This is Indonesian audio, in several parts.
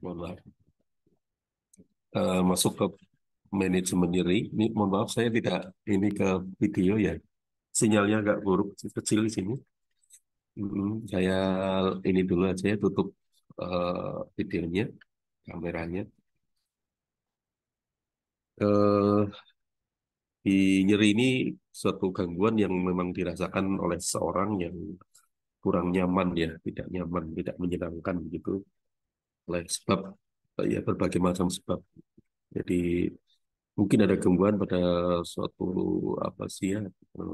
Mohon maaf, masuk ke manajemen nyeri. Ini mohon maaf saya tidak ini ke video ya. Sinyalnya agak buruk, kecil di sini. Saya ini dulu aja ya, tutup videonya, kameranya. Eh, di nyeri ini suatu gangguan yang memang dirasakan oleh seorang yang kurang nyaman ya, tidak nyaman, tidak menyenangkan gitu. Oleh sebab ya berbagai macam sebab. Jadi mungkin ada gangguan pada suatu apa sih ya,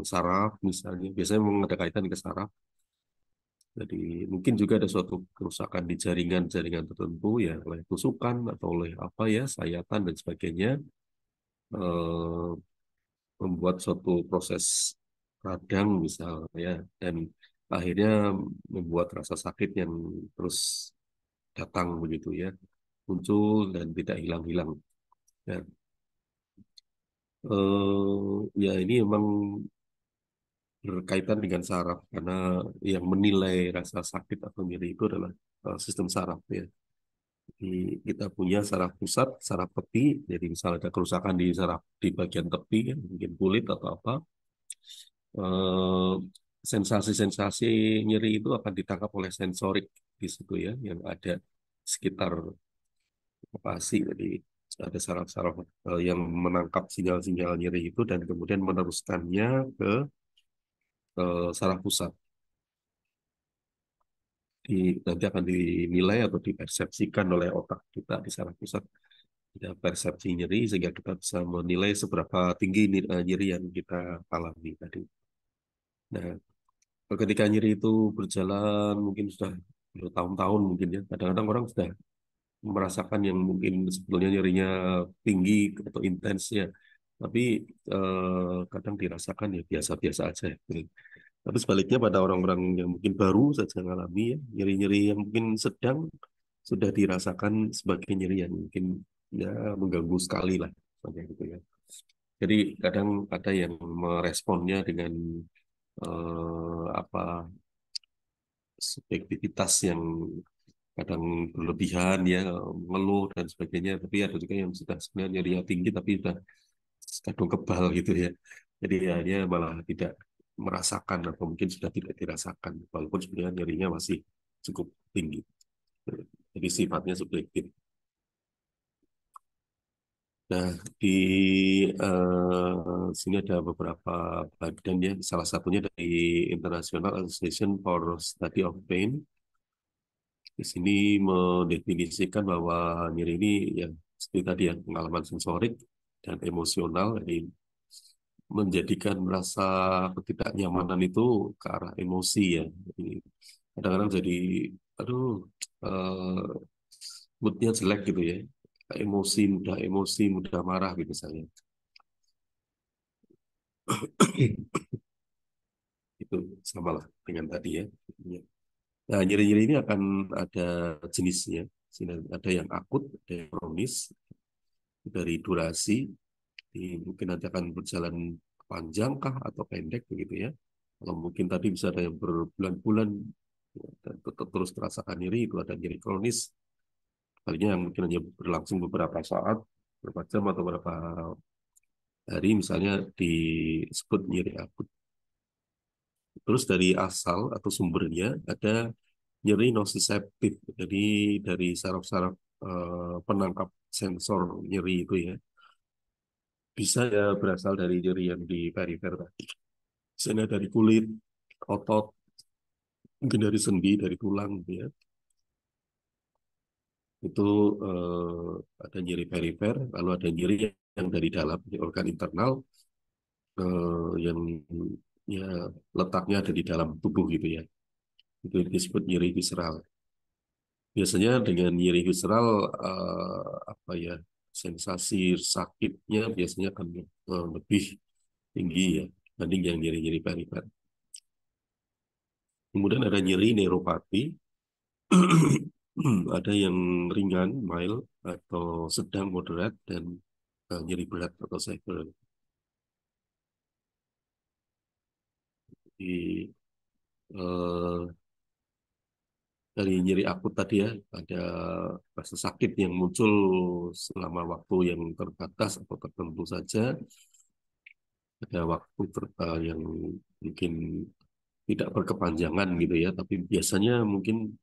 saraf misalnya. Biasanya memang ada kaitan ke saraf. Jadi mungkin juga ada suatu kerusakan di jaringan-jaringan tertentu ya, oleh tusukan atau oleh apa ya, sayatan dan sebagainya, eh, membuat suatu proses radang misalnya, dan akhirnya membuat rasa sakit yang terus datang begitu ya, muncul dan tidak hilang-hilang. Ya, ya ini memang berkaitan dengan saraf karena yang menilai rasa sakit atau nyeri itu adalah sistem saraf ya. Jadi kita punya saraf pusat, saraf tepi. Jadi misalnya ada kerusakan di saraf di bagian tepi, ya, mungkin kulit atau apa, eh, sensasi-sensasi nyeri itu akan ditangkap oleh sensorik di situ ya, yang ada sekitar lokasi. Jadi ada saraf-saraf yang menangkap sinyal-sinyal nyeri itu dan kemudian meneruskannya ke saraf pusat. Nanti akan dinilai atau dipersepsikan oleh otak kita di saraf pusat. Ada persepsi nyeri sehingga kita bisa menilai seberapa tinggi nyeri yang kita alami tadi. Nah, ketika nyeri itu berjalan mungkin sudah bertahun-tahun mungkin ya. Kadang-kadang orang sudah merasakan yang mungkin sebetulnya nyerinya tinggi atau intens ya. Tapi kadang dirasakan ya biasa-biasa aja. Tapi sebaliknya pada orang-orang yang mungkin baru saja mengalami ya, nyeri-nyeri yang mungkin sedang sudah dirasakan sebagai nyeri yang mungkin ya mengganggu sekali lah, seperti gitu ya. Jadi kadang ada yang meresponnya dengan apa subjektivitas yang kadang berlebihan ya, mengeluh dan sebagainya. Tapi ada juga yang sudah sebenarnya nyerinya tinggi tapi sudah kadung kebal gitu ya. Jadi ya dia malah tidak merasakan atau mungkin sudah tidak dirasakan walaupun sebenarnya nyerinya masih cukup tinggi. Jadi sifatnya subjektif. Nah, di sini ada beberapa badan ya, salah satunya dari International Association for Study of Pain. Di sini mendefinisikan bahwa nyeri ini ya seperti tadi ya, pengalaman sensorik dan emosional, jadi menjadikan rasa ketidaknyamanan itu ke arah emosi ya. Jadi kadang-kadang jadi, aduh, moodnya jelek gitu ya, emosi, mudah marah gitu misalnya. Itu sama lah dengan tadi ya. Nah, nyeri-nyeri ini akan ada jenisnya. Sini ada yang akut, ada yang kronis, dari durasi, mungkin nanti akan berjalan panjang kah atau pendek begitu ya. Kalau mungkin tadi bisa ada yang berbulan-bulan ya, dan tetap terus terasakan nyeri, itu ada nyeri kronis. Hanya yang mungkin hanya berlangsung beberapa saat, beberapa jam atau beberapa hari, misalnya disebut nyeri akut. Terus dari asal atau sumbernya ada nyeri nociceptif, jadi dari saraf-saraf penangkap sensor nyeri itu ya. Bisa ya berasal dari nyeri yang di perifer tadi. Misalnya dari kulit, otot, mungkin dari sendi, dari tulang gitu ya. Itu ada nyeri perifer, lalu ada nyeri yang dari dalam, di organ internal, yang ya letaknya ada di dalam tubuh gitu ya. Itu disebut nyeri visceral. Biasanya dengan nyeri visceral, apa ya, sensasi sakitnya biasanya akan lebih tinggi ya dibanding yang nyeri-nyeri perifer. Kemudian ada nyeri neuropati, ada yang ringan, mild, atau sedang, moderat, dan nyeri berat atau severe. Di, eh, dari nyeri akut tadi ya, ada rasa sakit yang muncul selama waktu yang terbatas atau tertentu saja, ada waktu yang mungkin tidak berkepanjangan gitu ya, tapi biasanya mungkin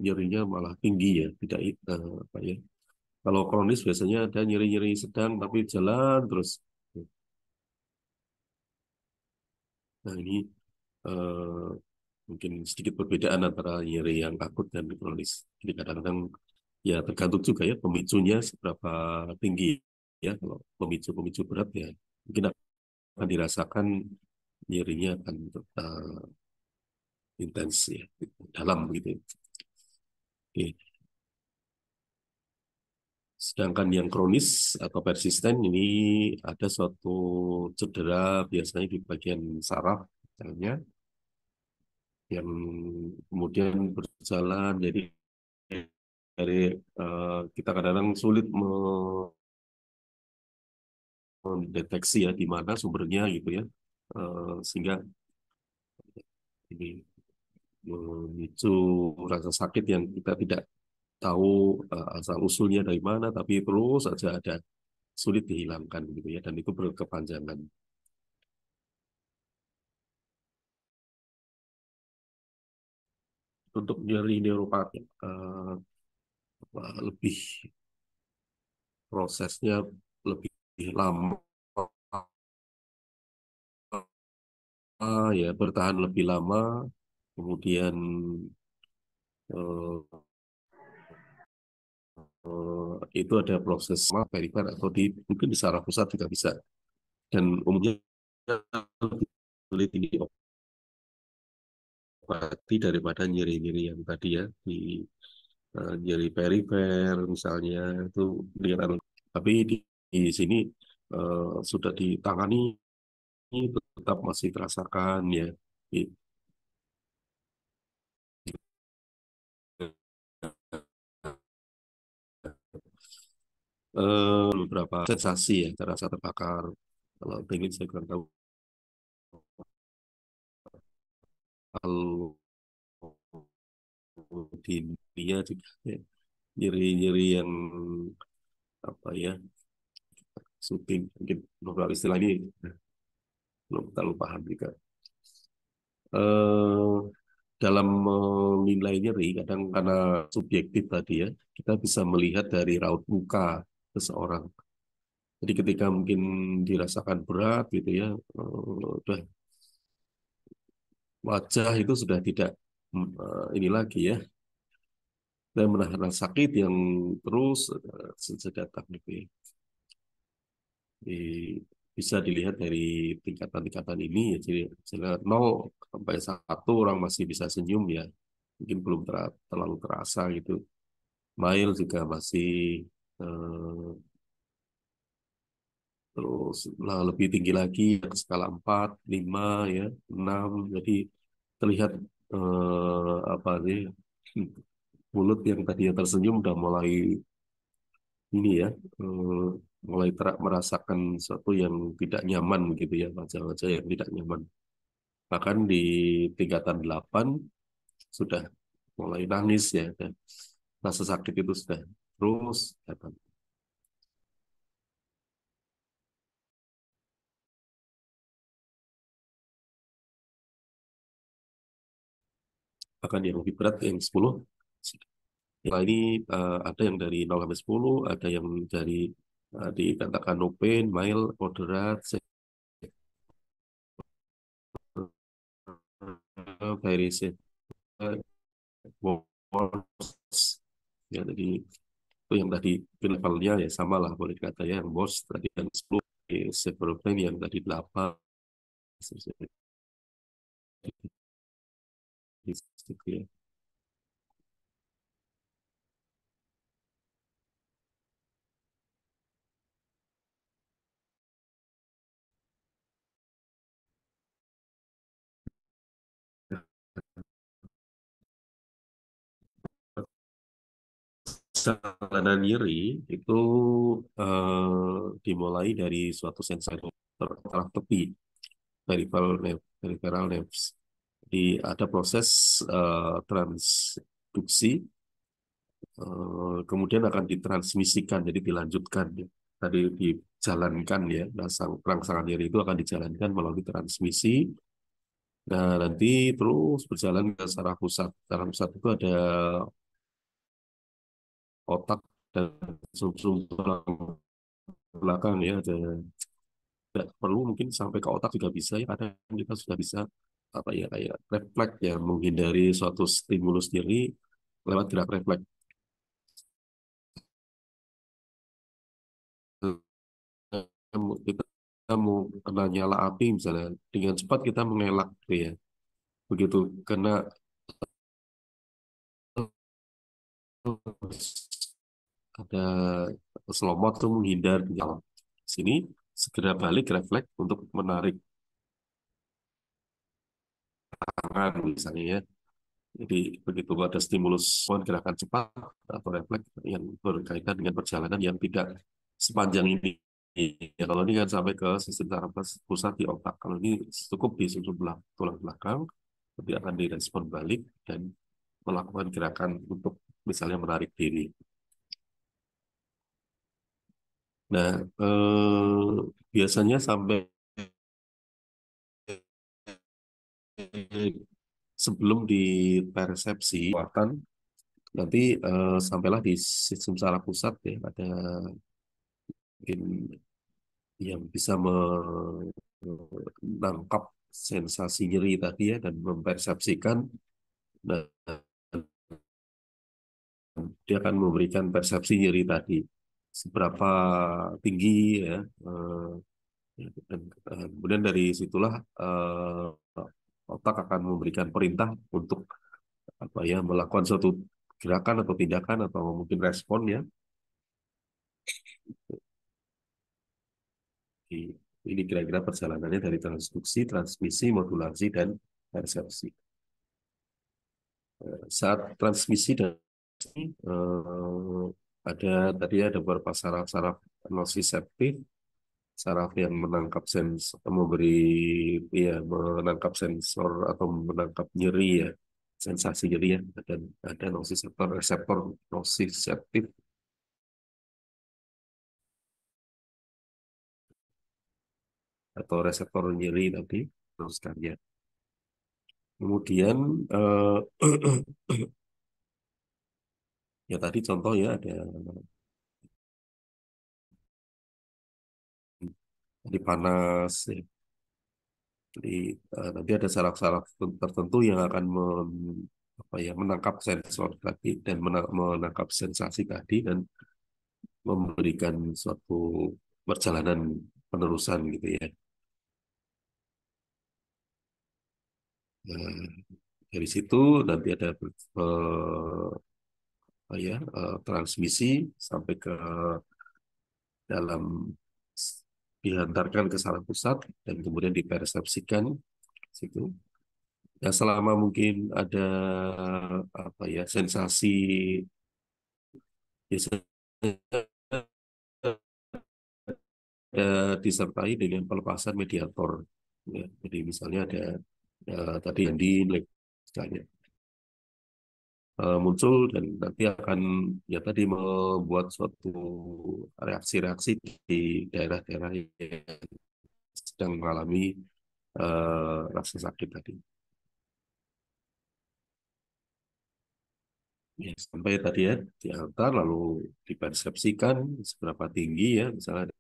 nyerinya malah tinggi ya, tidak apa ya. Kalau kronis biasanya ada nyeri-nyeri sedang tapi jalan terus. Nah ini eh, mungkin sedikit perbedaan antara nyeri yang akut dan kronis. Jadi kadang-kadang ya tergantung juga ya pemicunya seberapa tinggi ya. Kalau pemicu-pemicu berat ya mungkin akan dirasakan nyerinya akan intens ya, dalam gitu. Oke. Sedangkan yang kronis atau persisten ini ada suatu cedera biasanya di bagian saraf misalnya yang kemudian berjalan jadi dari kita kadang-kadang sulit mendeteksi ya di mana sumbernya gitu ya. Sehingga ini memicu rasa sakit yang kita tidak tahu asal usulnya dari mana tapi terus saja ada sulit dihilangkan gitu ya dan itu berkepanjangan. Untuk nyeri neuropati lebih prosesnya lebih lama ya bertahan lebih lama kemudian eh, itu ada proses perifer atau di mungkin di saraf pusat juga bisa dan umumnya lebih sulit diobati daripada nyeri-nyeri yang tadi ya di nyeri perifer misalnya itu dengan tapi di sini sudah ditangani tetap masih terasakan ya. Di- beberapa sensasi ya, terasa terbakar. Kalau pengen saya kurang tahu. Kalau di dia juga ya, nyeri-nyeri yang apa ya, syuting mungkin beberapa istilah ini belum terlalu paham juga. Eh, dalam menilai nyeri kadang karena subjektif tadi ya, kita bisa melihat dari raut muka seseorang. Jadi ketika mungkin dirasakan berat gitu ya, udah wajah itu sudah tidak ini lagi ya, dan menahan rasa sakit yang terus datang gitu ya. Bisa dilihat dari tingkatan-tingkatan ini ya, jadi misalnya 0 sampai 1 orang masih bisa senyum ya, mungkin belum terlalu terasa gitu. Mile juga masih eh, terus lah lebih tinggi lagi skala 4 5 ya 6 jadi terlihat apa sih mulut yang tadinya tersenyum udah mulai ini ya eh, mulai merasakan sesuatu yang tidak nyaman gitu ya wajah-wajah yang tidak nyaman bahkan di tingkatan 8 sudah mulai nangis ya dan rasa sakit itu sudah terus datang. Bahkan yang lebih berat yang 10 yang ini ada yang dari 0 sampai 10 ada yang dari dikatakan no pain, mild, moderate, very severe, worse. Ya, jadi itu yang tadi levelnya ya sama lah boleh dikata ya yang worse tadi yang 10 severe pain yang tadi 8 gitu ya. Tanda nyeri itu dimulai dari suatu sensasi taraf tepi peripheral nerves. ada proses transduksi, kemudian akan ditransmisikan, jadi dilanjutkan ya. Tadi dijalankan ya, rangsangan nyeri itu akan dijalankan melalui transmisi. Nah, nanti terus berjalan ke saraf pusat. Saraf pusat itu ada otak dan sumsum tulang belakang ya. Tidak perlu mungkin sampai ke otak juga bisa ya. Kadang kita sudah bisa apa ya kayak refleks ya menghindari suatu stimulus nyeri lewat gerak refleks. Kita mau kena nyala api misalnya dengan cepat kita mengelak gitu ya. Begitu kena ada selomot tuh menghindar nyala. Sini segera balik refleks untuk menarik tangan misalnya ya. Jadi begitu ada stimulus gerakan cepat atau refleks yang berkaitan dengan perjalanan yang tidak sepanjang ini. Ya, kalau ini kan sampai ke sistem saraf pusat di otak. Kalau ini cukup di sumsum tulang belakang, nanti akan direspon balik dan melakukan gerakan untuk misalnya menarik diri. Nah, biasanya sampai sebelum dipersepsi kekuatan, nanti sampailah di sistem saraf pusat ya, ada mungkin yang bisa menangkap sensasi nyeri tadi ya dan mempersepsikan. Nah, dia akan memberikan persepsi nyeri tadi seberapa tinggi ya, dan kemudian dari situlah otak akan memberikan perintah untuk apa ya melakukan suatu gerakan atau tindakan atau mungkin respon ya. Ini kira-kira perjalanannya dari transduksi, transmisi, modulasi, dan persepsi. Saat transmisi dan ada tadi ada beberapa saraf-saraf nosiceptif, saraf yang menangkap memberi ya menangkap sensor atau menangkap nyeri ya, sensasi nyeri ya, dan ada nosiceptor, reseptor nosiceptif atau reseptor nyeri tadi teruskan ya. Kemudian eh, ya tadi contoh ya ada tadi panas ya. Jadi nanti ada saraf-saraf tertentu yang akan apa ya, menangkap sensor tadi dan menangkap sensasi tadi dan memberikan suatu perjalanan penerusan gitu ya. Nah, dari situ nanti ada apa ya, transmisi sampai ke dalam dihantarkan ke saraf pusat dan kemudian dipersepsikan situ. Ya selama mungkin ada apa ya sensasi biasanya disertai dengan pelepasan mediator. Ya, jadi misalnya ada tadi yang di misalnya muncul dan nanti akan ya tadi membuat suatu reaksi-reaksi di daerah-daerah yang sedang mengalami rasa sakit tadi. Ya, sampai tadi ya diantar lalu dipersepsikan seberapa tinggi ya misalnya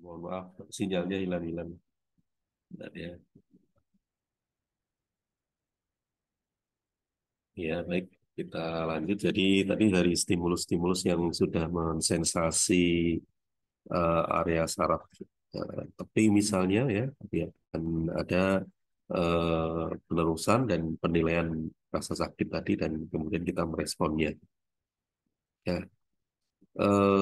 Mohon maaf, sinyalnya hilang-hilang. Bentar ya. Ya, baik. Kita lanjut. Jadi tadi dari stimulus-stimulus yang sudah mensensasi area saraf tepi misalnya ya, tapi akan ada penerusan dan penilaian rasa sakit tadi dan kemudian kita meresponnya. Ya,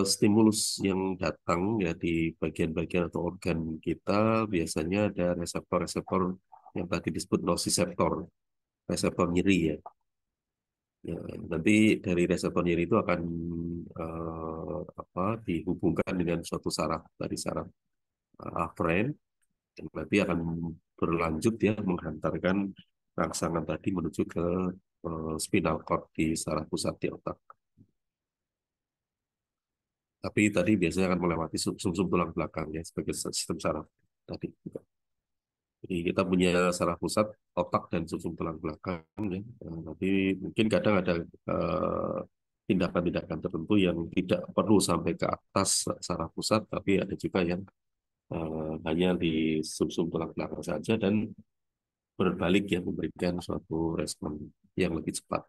stimulus yang datang ya di bagian-bagian atau organ kita biasanya ada reseptor-reseptor yang tadi disebut nociceptor, reseptor nyeri ya. Ya, nanti dari reseptor nyeri itu akan apa dihubungkan dengan suatu saraf tadi saraf aferen dan nanti akan berlanjut ya menghantarkan rangsangan tadi menuju ke spinal cord di saraf pusat di otak. Tapi tadi biasanya akan melewati sumsum tulang belakang ya sebagai sistem saraf tadi. Jadi kita punya saraf pusat, otak dan sumsum tulang belakang ya. Nanti mungkin kadang ada eh, tindakan-tindakan tertentu yang tidak perlu sampai ke atas saraf pusat, tapi ada juga yang hanya di sumsum tulang belakang saja dan berbalik ya memberikan suatu respon yang lebih cepat.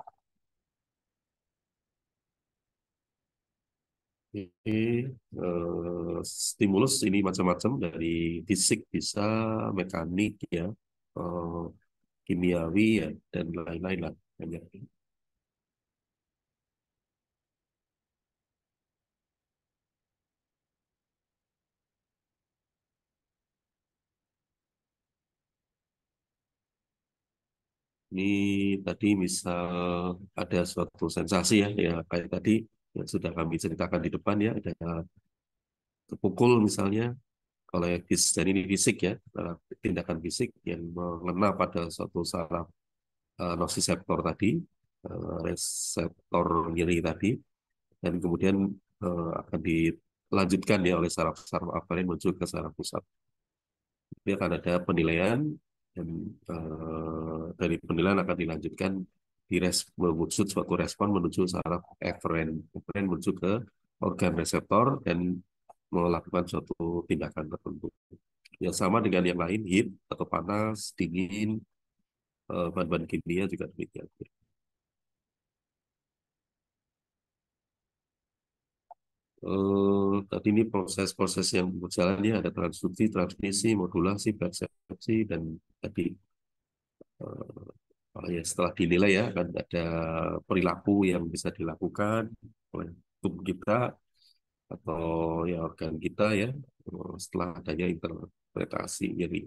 Oke, stimulus ini macam-macam dari fisik bisa mekanik ya, eh, kimiawi ya dan lain-lain lah banyak. Ini tadi misal ada suatu sensasi ya, ya kayak tadi yang sudah kami ceritakan di depan ya, ada terpukul misalnya oleh dan ini fisik ya, tindakan fisik yang mengena pada suatu saraf nociceptor tadi, reseptor nyeri tadi, dan kemudian akan dilanjutkan ya oleh saraf-saraf aferen menuju ke saraf pusat. Dia akan ada penilaian dan dari penilaian akan dilanjutkan mewujud suatu respon menuju saraf eferen, eferen menuju ke organ reseptor dan melakukan suatu tindakan tertentu. Yang sama dengan yang lain, heat atau panas, dingin, bahan-bahan kimia juga demikian. Tadi ini proses-proses yang berjalan ya, ada transduksi, transmisi, modulasi, persepsi, dan tadi ya, setelah dinilai ya akan ada perilaku yang bisa dilakukan oleh tubuh kita atau ya organ kita ya setelah adanya interpretasi. Jadi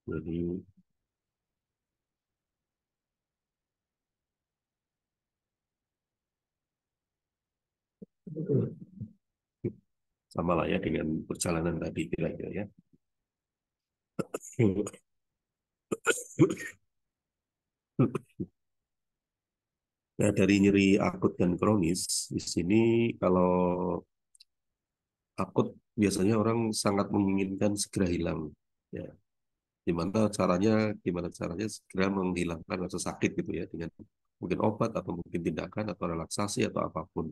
ini jadi sama lah ya dengan perjalanan tadi kira-kira ya. Nah, dari nyeri akut dan kronis, di sini kalau akut biasanya orang sangat menginginkan segera hilang. Ya, gimana caranya segera menghilangkan rasa sakit gitu ya dengan mungkin obat atau mungkin tindakan atau relaksasi atau apapun.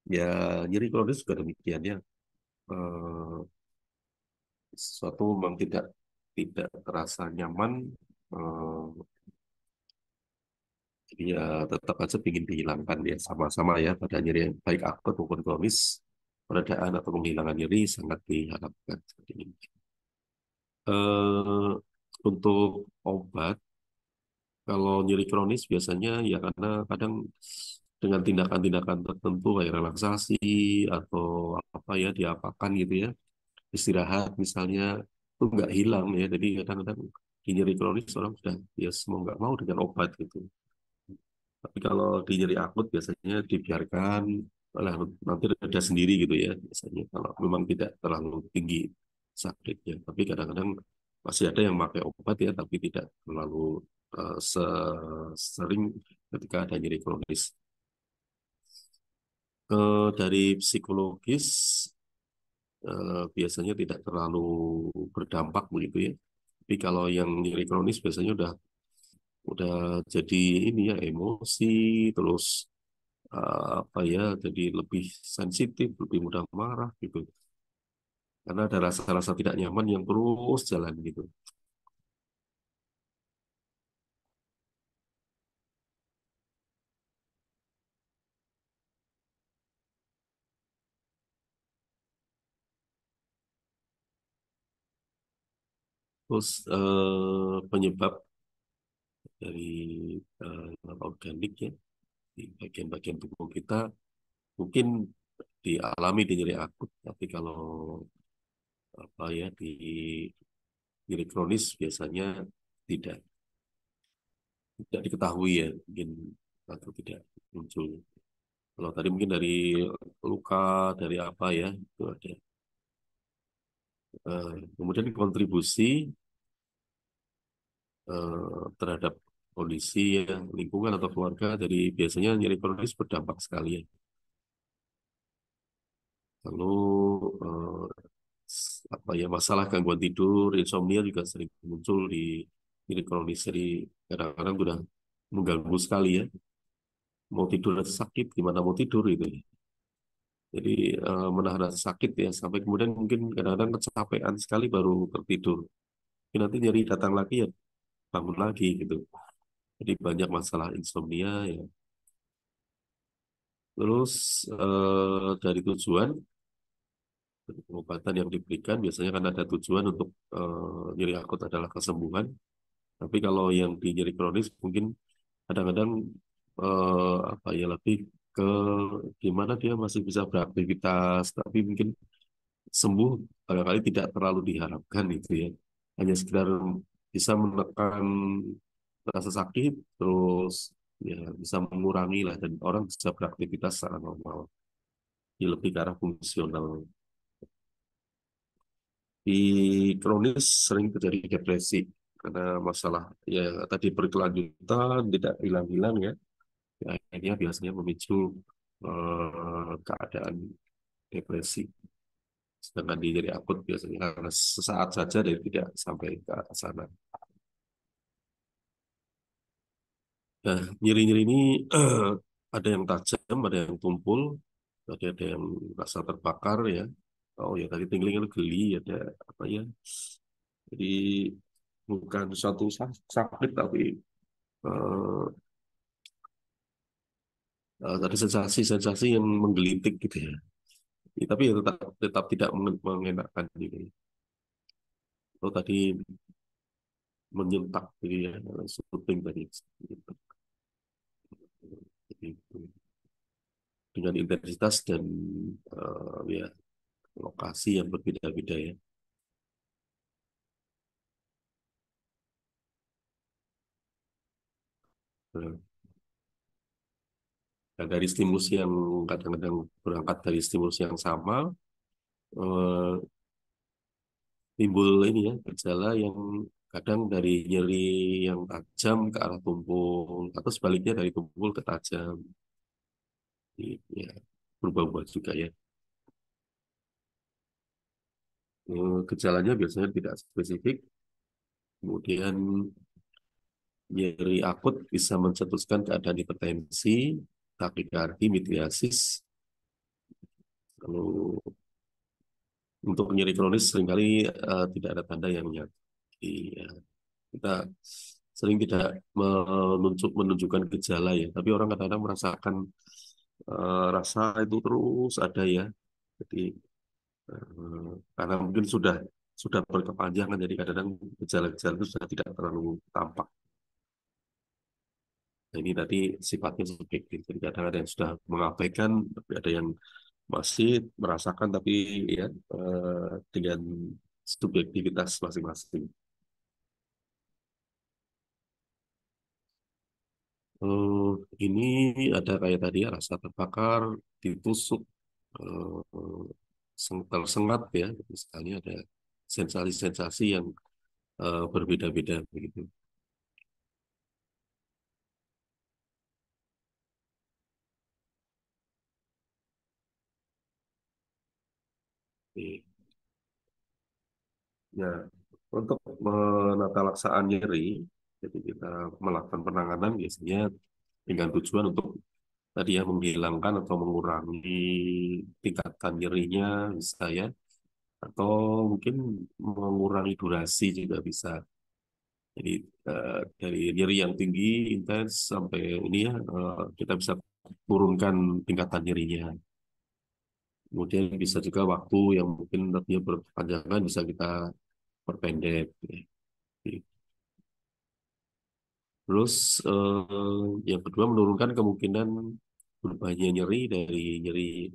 Ya, nyeri kronis juga demikian ya. Eh, Sesuatu memang tidak tidak terasa nyaman, eh, jadi ya tetap aja ingin dihilangkan ya sama-sama ya pada nyeri yang baik akut maupun kronis, peredaan atau penghilangan nyeri sangat diharapkan seperti ini. Eh, untuk obat, kalau nyeri kronis biasanya ya karena kadang dengan tindakan-tindakan tertentu kayak relaksasi atau apa ya diapakan gitu ya, istirahat misalnya itu nggak hilang ya. Jadi kadang-kadang di nyeri kronis orang sudah ya mau nggak mau dengan obat gitu. Tapi kalau di nyeri akut biasanya dibiarkan lah nanti reda sendiri gitu ya biasanya kalau memang tidak terlalu tinggi sakitnya. Tapi kadang-kadang masih ada yang pakai obat ya tapi tidak terlalu sering ketika ada nyeri kronis. Dari psikologis biasanya tidak terlalu berdampak begitu ya. Tapi kalau yang nyeri kronis biasanya udah jadi ini ya emosi, terus apa ya, jadi lebih sensitif, lebih mudah marah gitu. Karena ada rasa-rasa tidak nyaman yang terus jalan gitu. Terus penyebab dari organik ya di bagian-bagian tubuh kita mungkin dialami di nyeri akut, tapi kalau apa ya di nyeri kronis biasanya tidak tidak diketahui ya mungkin atau tidak muncul. Kalau tadi mungkin dari luka, dari apa ya itu ada. Kemudian kontribusi terhadap kondisi ya, lingkungan atau keluarga, jadi biasanya nyeri kronis berdampak sekali ya. Lalu apa ya masalah gangguan tidur, insomnia juga sering muncul di nyeri kronis. Jadi kadang-kadang sudah mengganggu sekali ya. Mau tidur aja sakit, gimana mau tidur itu ya. Jadi menahan rasa sakit ya sampai kemudian mungkin kadang-kadang kecapean sekali baru tertidur. Tapi nanti nyeri datang lagi ya bangun lagi gitu. Jadi banyak masalah insomnia ya. Terus dari tujuan pengobatan yang diberikan biasanya kan ada tujuan untuk nyeri akut adalah kesembuhan. Tapi kalau yang di nyeri kronis mungkin kadang-kadang apa ya lebih ke gimana dia masih bisa beraktivitas, tapi mungkin sembuh barangkali tidak terlalu diharapkan itu ya. Hanya sekedar bisa menekan rasa sakit, terus ya bisa mengurangi lah dan orang bisa beraktivitas secara normal. Ini lebih ke arah fungsional. Di kronis sering terjadi depresi karena masalah ya tadi berkelanjutan tidak hilang-hilang ya. Ya, akhirnya biasanya memicu keadaan depresi. Sedangkan di nyeri akut biasanya karena sesaat saja dan tidak sampai ke arah sana. Nah, nyeri-nyeri ini ada yang tajam, ada yang tumpul, ada yang rasa terbakar ya. Oh ya tadi tingling itu geli, ada apa ya? Jadi bukan suatu sakit tapi eh, ada sensasi-sensasi yang menggelitik gitu ya. Ya, tapi ya tetap tetap tidak mengenakan gitu. Kalau tadi menyentak gitu ya, syuting tadi gitu. Jadi, dengan intensitas dan ya lokasi yang berbeda-beda ya. Nah, dan dari stimulus yang kadang-kadang berangkat dari stimulus yang sama, eh, timbul ini ya gejala yang kadang dari nyeri yang tajam ke arah tumpul atau sebaliknya dari tumpul ke tajam. Ya, berubah-ubah juga ya. Gejalanya biasanya tidak spesifik, kemudian nyeri akut bisa mencetuskan keadaan hipertensi, takikardi, midriasis. Lalu untuk nyeri kronis seringkali tidak ada tanda yang nyata. Iya, kita sering tidak menunjukkan gejala ya, tapi orang kadang-kadang merasakan rasa itu terus ada ya. Jadi karena mungkin sudah berkepanjangan, jadi kadang-kadang gejala-gejala itu sudah tidak terlalu tampak. Nah, ini tadi sifatnya subjektif. Jadi kadang ada yang sudah mengabaikan, tapi ada yang masih merasakan, tapi ya dengan subjektivitas masing-masing. Eh, ini ada kayak tadi ya, rasa terbakar, ditusuk, tersengat ya, misalnya ada sensasi-sensasi yang berbeda-beda begitu. Oke. Ya, untuk menata laksaan nyeri, jadi kita melakukan penanganan biasanya dengan tujuan untuk tadi ya menghilangkan atau mengurangi tingkatan nyerinya bisa ya, atau mungkin mengurangi durasi juga bisa. Jadi dari nyeri yang tinggi, intens sampai ini ya kita bisa turunkan tingkatan nyerinya. Kemudian bisa juga waktu yang mungkin tadinya berkepanjangan bisa kita perpendek. Ya. Terus yang kedua menurunkan kemungkinan berubahnya nyeri dari nyeri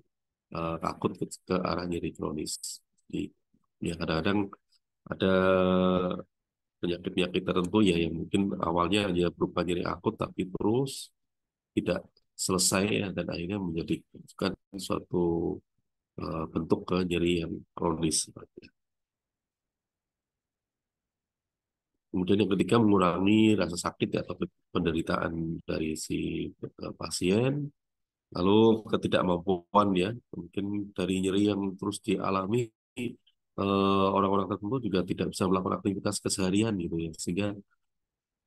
akut ke arah nyeri kronis. Jadi ya kadang-kadang ada penyakit-penyakit tertentu ya yang mungkin awalnya hanya berupa nyeri akut tapi terus tidak selesai ya, dan akhirnya menjadi bukan suatu bentuk ke nyeri yang kronis. Kemudian yang ketiga mengurangi rasa sakit ya, atau penderitaan dari si pasien. Lalu ketidakmampuan ya, mungkin dari nyeri yang terus dialami orang-orang tertentu juga tidak bisa melakukan aktivitas keseharian gitu ya, sehingga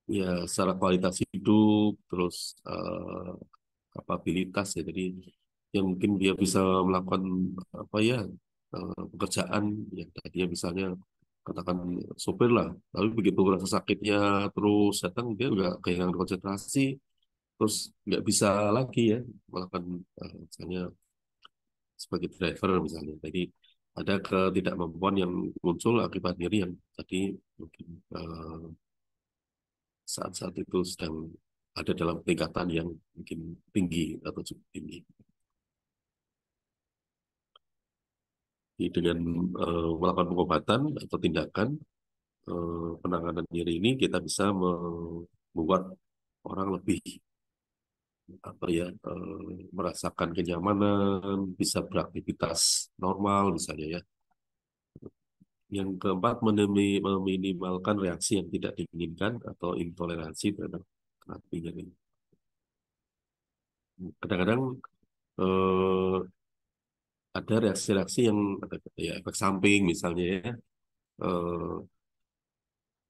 ya secara kualitas hidup terus kapabilitas ya, jadi yang mungkin dia bisa melakukan apa ya pekerjaan yang tadinya misalnya katakan sopir lah, tapi begitu rasa sakitnya terus datang dia juga kehilangan konsentrasi, terus nggak bisa lagi ya melakukan misalnya sebagai driver misalnya. Jadi ada ketidakmampuan yang muncul akibat nyeri yang tadi mungkin saat-saat itu sedang ada dalam tingkatan yang mungkin tinggi atau cukup tinggi. Jadi dengan melakukan pengobatan atau tindakan penanganan nyeri ini kita bisa membuat orang lebih apa ya merasakan kenyamanan, bisa beraktivitas normal misalnya ya. Yang keempat, meminimalkan reaksi yang tidak diinginkan atau intoleransi terhadap terapi nyeri. Kadang-kadang eh, ada reaksi-reaksi yang ada ya, efek samping misalnya ya. Eh,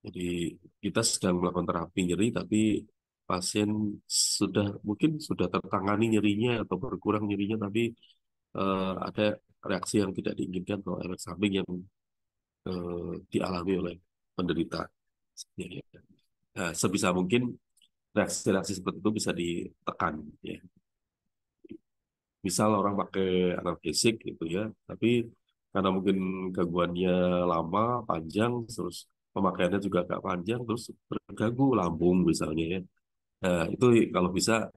jadi kita sedang melakukan terapi nyeri, tapi pasien sudah mungkin sudah tertangani nyerinya atau berkurang nyerinya, tapi ada reaksi yang tidak diinginkan atau efek samping yang dialami oleh penderita. Ya, ya. Nah, sebisa mungkin reaksi-reaksi seperti itu bisa ditekan. Ya. Misal orang pakai analgesik gitu ya, tapi karena mungkin gangguannya lama, panjang, terus pemakaiannya juga agak panjang, terus terganggu lambung misalnya ya. Nah, itu kalau bisa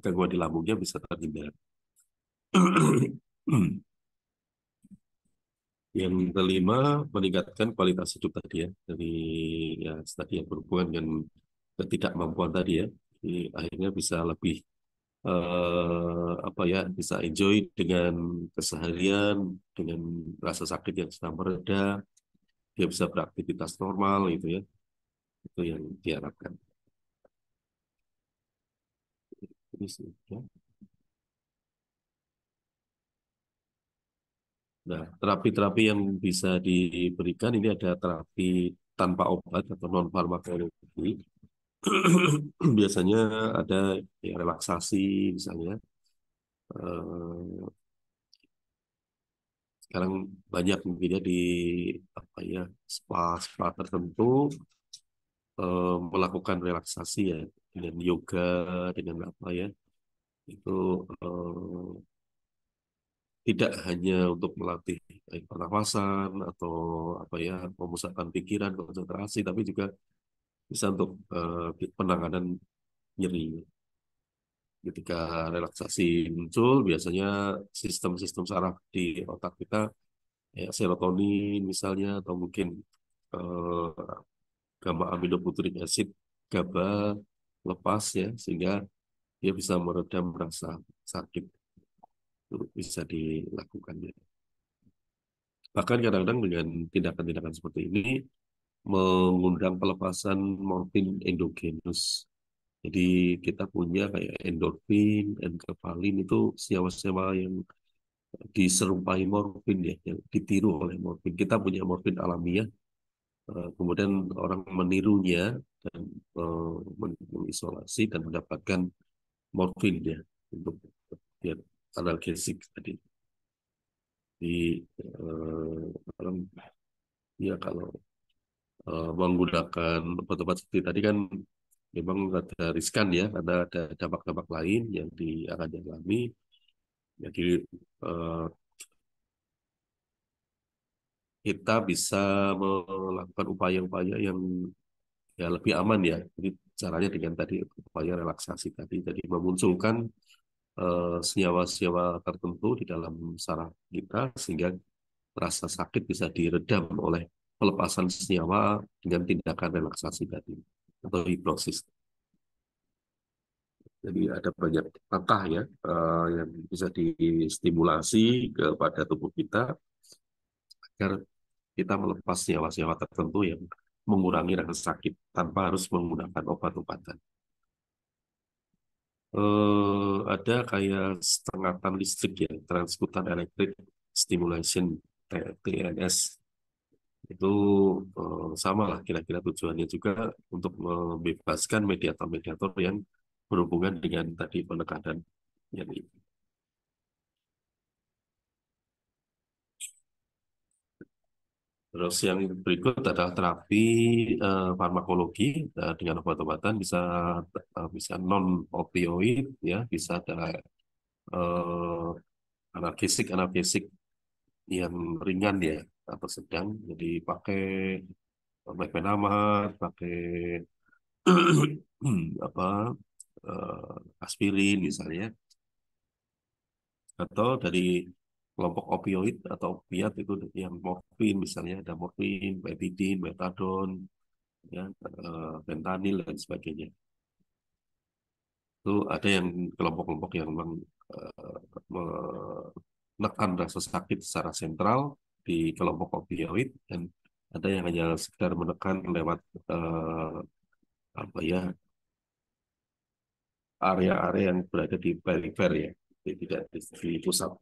gangguan di lambungnya bisa terhindar. Yang kelima, meningkatkan kualitas hidup tadi ya, dari ya tadi yang berhubungan dengan ketidakmampuan tadi ya. Jadi, akhirnya bisa lebih apa ya, bisa enjoy dengan keseharian, dengan rasa sakit yang sedang mereda, dia bisa beraktivitas normal gitu ya. Itu yang diharapkan. Ini sih, ya. Nah, terapi-terapi yang bisa diberikan ini ada terapi tanpa obat atau non farmakologi. Biasanya ada ya, relaksasi misalnya. Eh, Sekarang banyak mungkin ya di apa ya spa tertentu melakukan relaksasi ya dengan yoga, dengan apa ya itu tidak hanya untuk melatih pernafasan atau apa ya pemusatan pikiran, konsentrasi, tapi juga bisa untuk penanganan nyeri. Ketika relaksasi muncul, biasanya sistem-sistem saraf di otak kita, kayak serotonin misalnya, atau mungkin eh, gamma aminobutyric acid, GABA lepas ya, sehingga dia bisa meredam rasa sakit. Itu bisa dilakukan ya. Bahkan kadang-kadang dengan tindakan-tindakan seperti ini mengundang pelepasan morfin endogenus. Jadi kita punya kayak endorfin, enkefalin itu senyawa-senyawa yang diserupai morfin ya, yang ditiru oleh morfin. Kita punya morfin alamiah, kemudian orang menirunya dan mengisolasi dan mendapatkan morfin ya untuk ya, analgesik tadi. Di orang ya kalau menggunakan obat-obat seperti tadi kan memang ada riskan ya karena ada dampak-dampak lain yang akan dialami. Jadi eh, kita bisa melakukan upaya-upaya yang ya lebih aman ya. Jadi caranya dengan tadi upaya relaksasi tadi, jadi memunculkan senyawa-senyawa tertentu di dalam saraf kita sehingga rasa sakit bisa diredam oleh pelepasan senyawa dengan tindakan relaksasi tadi atau hipnosis. Jadi ada banyak langkah ya yang bisa distimulasi kepada tubuh kita agar kita melepas senyawa-senyawa tertentu yang mengurangi rasa sakit tanpa harus menggunakan obat-obatan. Ada kayak sengatan listrik ya, transkutan electric stimulation, TENS. Itu sama lah kira-kira tujuannya juga untuk membebaskan mediator-mediator yang berhubungan dengan tadi penekanan yang ini. Terus yang berikut adalah terapi farmakologi dengan obat-obatan bisa non opioid ya, bisa adalah eh, analgesik yang ringan ya atau sedang. Jadi pakai mefenamat, pakai apa aspirin misalnya, atau dari kelompok opioid atau opiat itu yang morfin misalnya ada morfin, betadine, metadon, ya, fentanyl dan sebagainya. Itu ada yang kelompok-kelompok yang memang menekan rasa sakit secara sentral di kelompok opioid dan ada yang hanya sekedar menekan lewat apa ya area-area yang berada di perifer ya, tidak di pusat.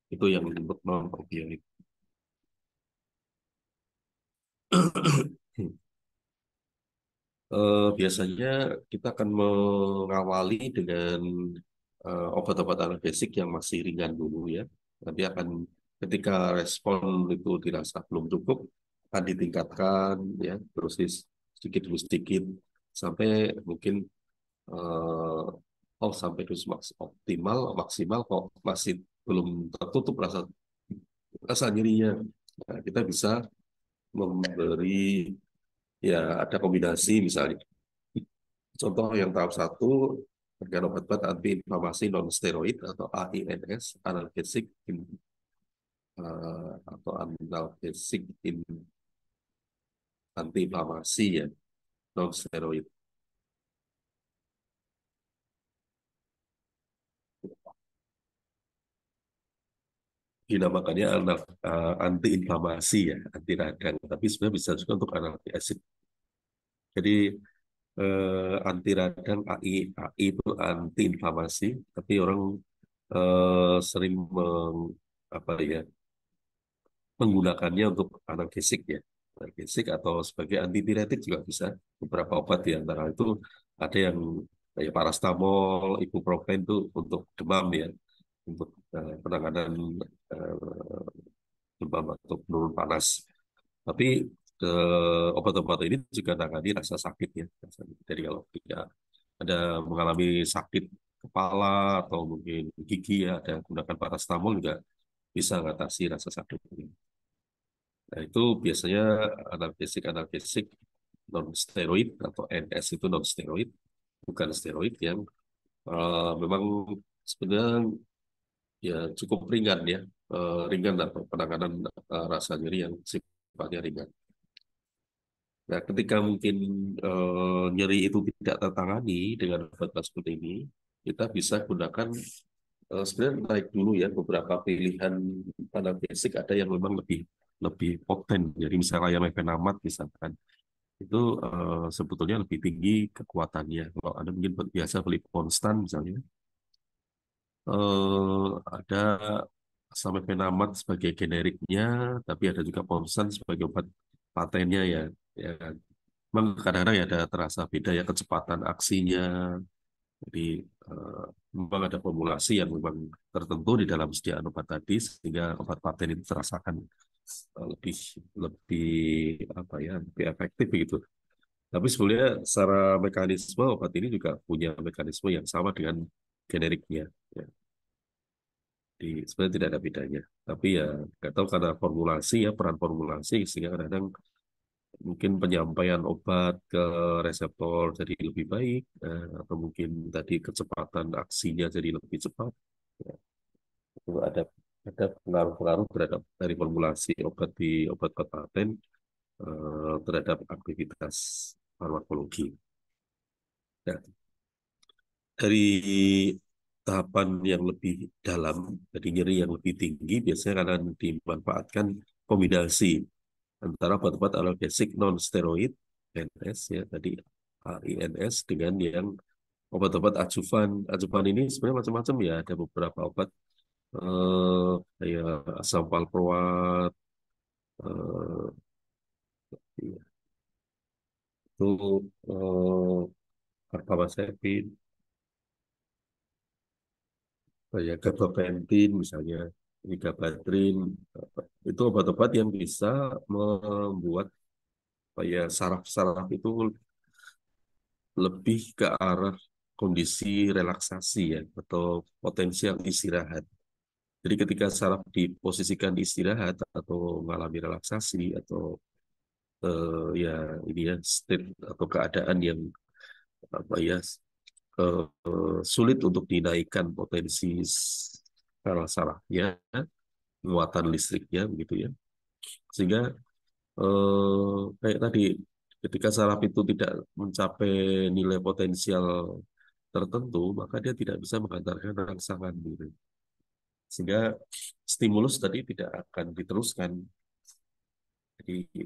Itu yang disebut non opioid. Biasanya kita akan mengawali dengan obat-obat analgesik yang masih ringan dulu ya. Nanti akan ketika respon itu dirasa belum cukup, akan ditingkatkan ya, dosis sedikit demi sedikit sampai mungkin eh, sampai dosis optimal maksimal kok masih belum tertutup rasa rasa nyerinya. Nah, kita bisa memberi ya ada kombinasi misalnya. Contoh yang tahap satu dengan obat-obat antiinflamasi non-steroid atau AINS, analgesik atau analgesik antiinflamasi ya, non-steroid. Dinamakannya antiinflamasi ya, anti radang. Tapi sebenarnya bisa juga untuk analgesik. Jadi anti radang AI itu anti inflamasi, tapi orang sering apa ya menggunakannya untuk analgesik ya, analgesik atau sebagai antipiretik juga bisa. Beberapa obat di antara itu ada yang kayak parastamol, ibuprofen itu untuk demam ya, untuk penanganan eh, demam atau penurun panas. Tapi obat-obat ini juga menangani rasa sakit ya. Jadi kalau tidak ada mengalami sakit kepala atau mungkin gigi ya, ada yang menggunakan parastamol juga bisa mengatasi rasa sakit ini. Nah, itu biasanya analgesik non steroid atau NS itu non steroid, bukan steroid yang memang sebenarnya ya cukup ringan ya, ringan atau penanganan rasa nyeri yang sifatnya ringan. Nah, ketika mungkin nyeri itu tidak tertangani dengan obat seperti ini, kita bisa gunakan sebenarnya naik dulu ya beberapa pilihan analgesik ada yang memang lebih lebih poten. Jadi misalnya yang mefenamat misalkan itu sebetulnya lebih tinggi kekuatannya. Kalau Anda mungkin biasa beli konstan misalnya, ada Samifenamat sebagai generiknya, tapi ada juga Pomsan sebagai obat patennya ya. Ya kan. Memang kadang-kadang ya ada terasa beda ya kecepatan aksinya. Jadi eh, memang ada formulasi yang memang tertentu di dalam sediaan obat tadi sehingga obat paten itu terasakan lebih lebih apa ya lebih efektif begitu. Tapi sebenarnya secara mekanisme obat ini juga punya mekanisme yang sama dengan generiknya. Ya. Sebenarnya tidak ada bedanya. Tapi ya nggak tahu karena formulasi ya peran formulasi sehingga kadang-kadang mungkin penyampaian obat ke reseptor jadi lebih baik atau mungkin tadi kecepatan aksinya jadi lebih cepat. Ya, itu ada pengaruh-pengaruh terhadap dari formulasi obat di obat paten terhadap aktivitas farmakologi. Nah, dari tahapan yang lebih dalam, jadi nyeri yang lebih tinggi, biasanya akan dimanfaatkan kombinasi antara obat-obat analgesik non-steroid, NS ya tadi AINS dengan yang obat-obat ajuvan. Ajuvan ini sebenarnya macam-macam ya, ada beberapa obat kayak asam valproat, eh, itu carbamazepin, kayak gabapentin misalnya, gabatrin, itu obat-obat yang bisa membuat kayak saraf-saraf itu lebih ke arah kondisi relaksasi ya atau potensial istirahat. Jadi ketika saraf diposisikan istirahat atau mengalami relaksasi atau ya ini ya state atau keadaan yang apa ya sulit untuk dinaikkan potensi saraf-sarafnya, muatan listriknya begitu ya. Sehingga kayak tadi ketika saraf itu tidak mencapai nilai potensial tertentu, maka dia tidak bisa menghantarkan rangsangan gitu. Sehingga stimulus tadi tidak akan diteruskan. Jadi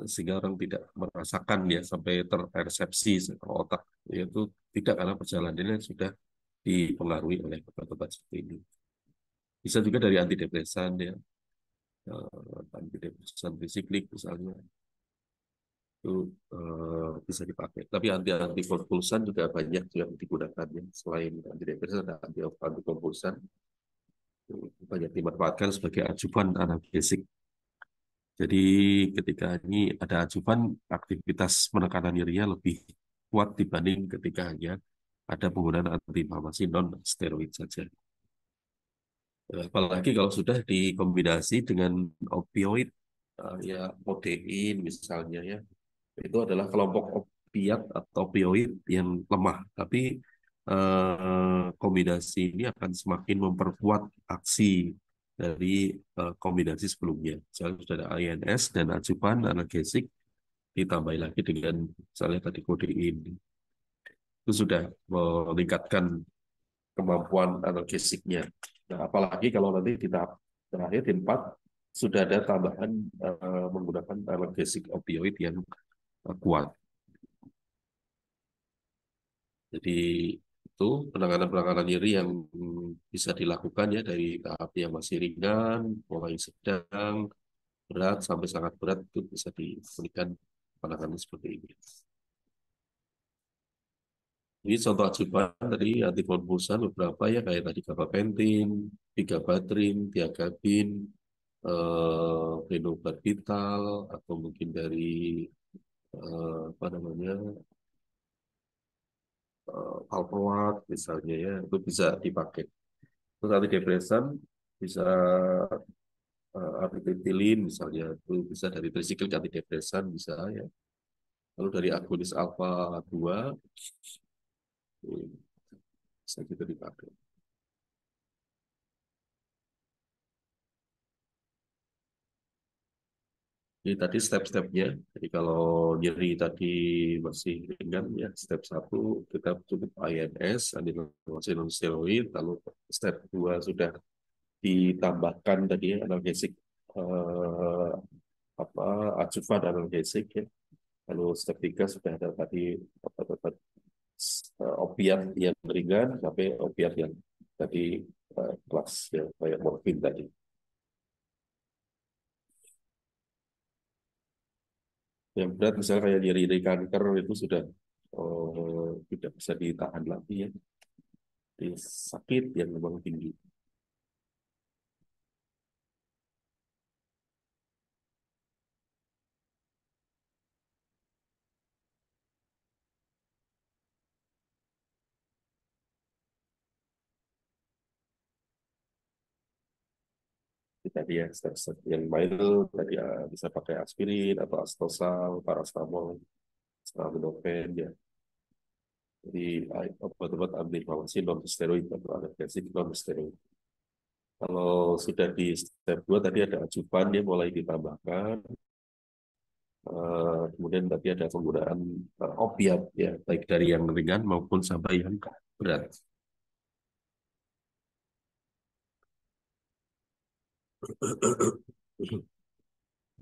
sehingga orang tidak merasakan ya sampai terpersepsi ke otak yaitu tidak karena perjalanannya sudah dipengaruhi oleh obat-obat seperti ini. Bisa juga dari antidepresan ya, antidepresan trisiklik misalnya itu bisa dipakai. Tapi antikonvulsan juga banyak yang digunakan ya. Selain antidepresan ada antikonvulsan banyak dimanfaatkan sebagai ajuvan analgesik. Jadi ketika ini ada ajuvan, aktivitas penekanan nyerinya lebih kuat dibanding ketika hanya ada penggunaan antiinflamasi non steroid saja. Apalagi kalau sudah dikombinasi dengan opioid, ya kodein misalnya ya, itu adalah kelompok opiat atau opioid yang lemah, tapi kombinasi ini akan semakin memperkuat aksi dari kombinasi sebelumnya. Misalnya sudah ada INS dan ajuvan analgesik, ditambah lagi dengan misalnya tadi kodein, itu sudah meningkatkan kemampuan analgesiknya. Nah, apalagi kalau nanti di tahap terakhir di 4 sudah ada tambahan menggunakan analgesik opioid yang kuat. Jadi itu penanganan-penanganan nyeri yang bisa dilakukan ya dari tahap yang masih ringan, mulai sedang, berat sampai sangat berat itu bisa diberikan penanganan seperti ini. Ini contoh ajuban tadi antikonvulsan beberapa ya kayak tadi gabapentin, vigabatrin, tiagabin, phenobarbital atau mungkin dari apa namanya valproat misalnya ya itu bisa dipakai. Terus antidepresan bisa amitriptilin misalnya itu bisa dari trisiklik antidepresan bisa ya. Lalu dari agonis alfa 2 bisa kita dipakai. Jadi tadi step-stepnya, jadi kalau nyeri tadi masih ringan ya, step 1 kita cukup INS, antiinflamasi non steroid, lalu step 2 sudah ditambahkan tadi ya, analgesik eh, apa ajuvan analgesik ya. Lalu step 3 sudah ada tadi obat-obat opiat yang ringan sampai opiat yang tadi kelas ya, kayak morfin tadi. Yang berat misalnya kayak nyeri-nyeri kanker itu sudah tidak bisa ditahan lagi ya. Jadi sakit yang memang tinggi. Tadi ya step-step yang mild tadi ya, bisa pakai aspirin atau astosal, paracetamol, acetaminophen ya. Jadi obat-obat antiinflamasi non steroid atau analgesik non steroid. Kalau sudah di step 2 tadi ada ajuvan dia mulai ditambahkan. Kemudian tadi ada penggunaan opiat ya, baik dari yang ringan maupun sampai yang berat.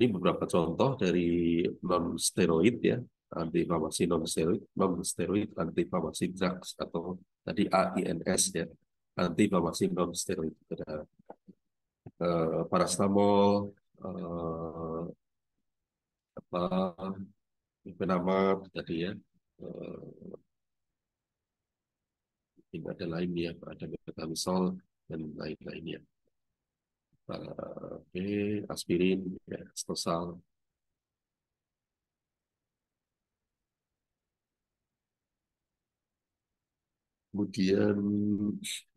Ini beberapa contoh dari non steroid ya, antiinflamasi non steroid, antiinflamasi drugs atau tadi AINS ya, antiinflamasi non steroid. Ada paracetamol, apa, difenamat tadi ya, tidak ada lain ya, ada metamisol dan lain-lainnya. Oke, aspirin, ya, stosal. Kemudian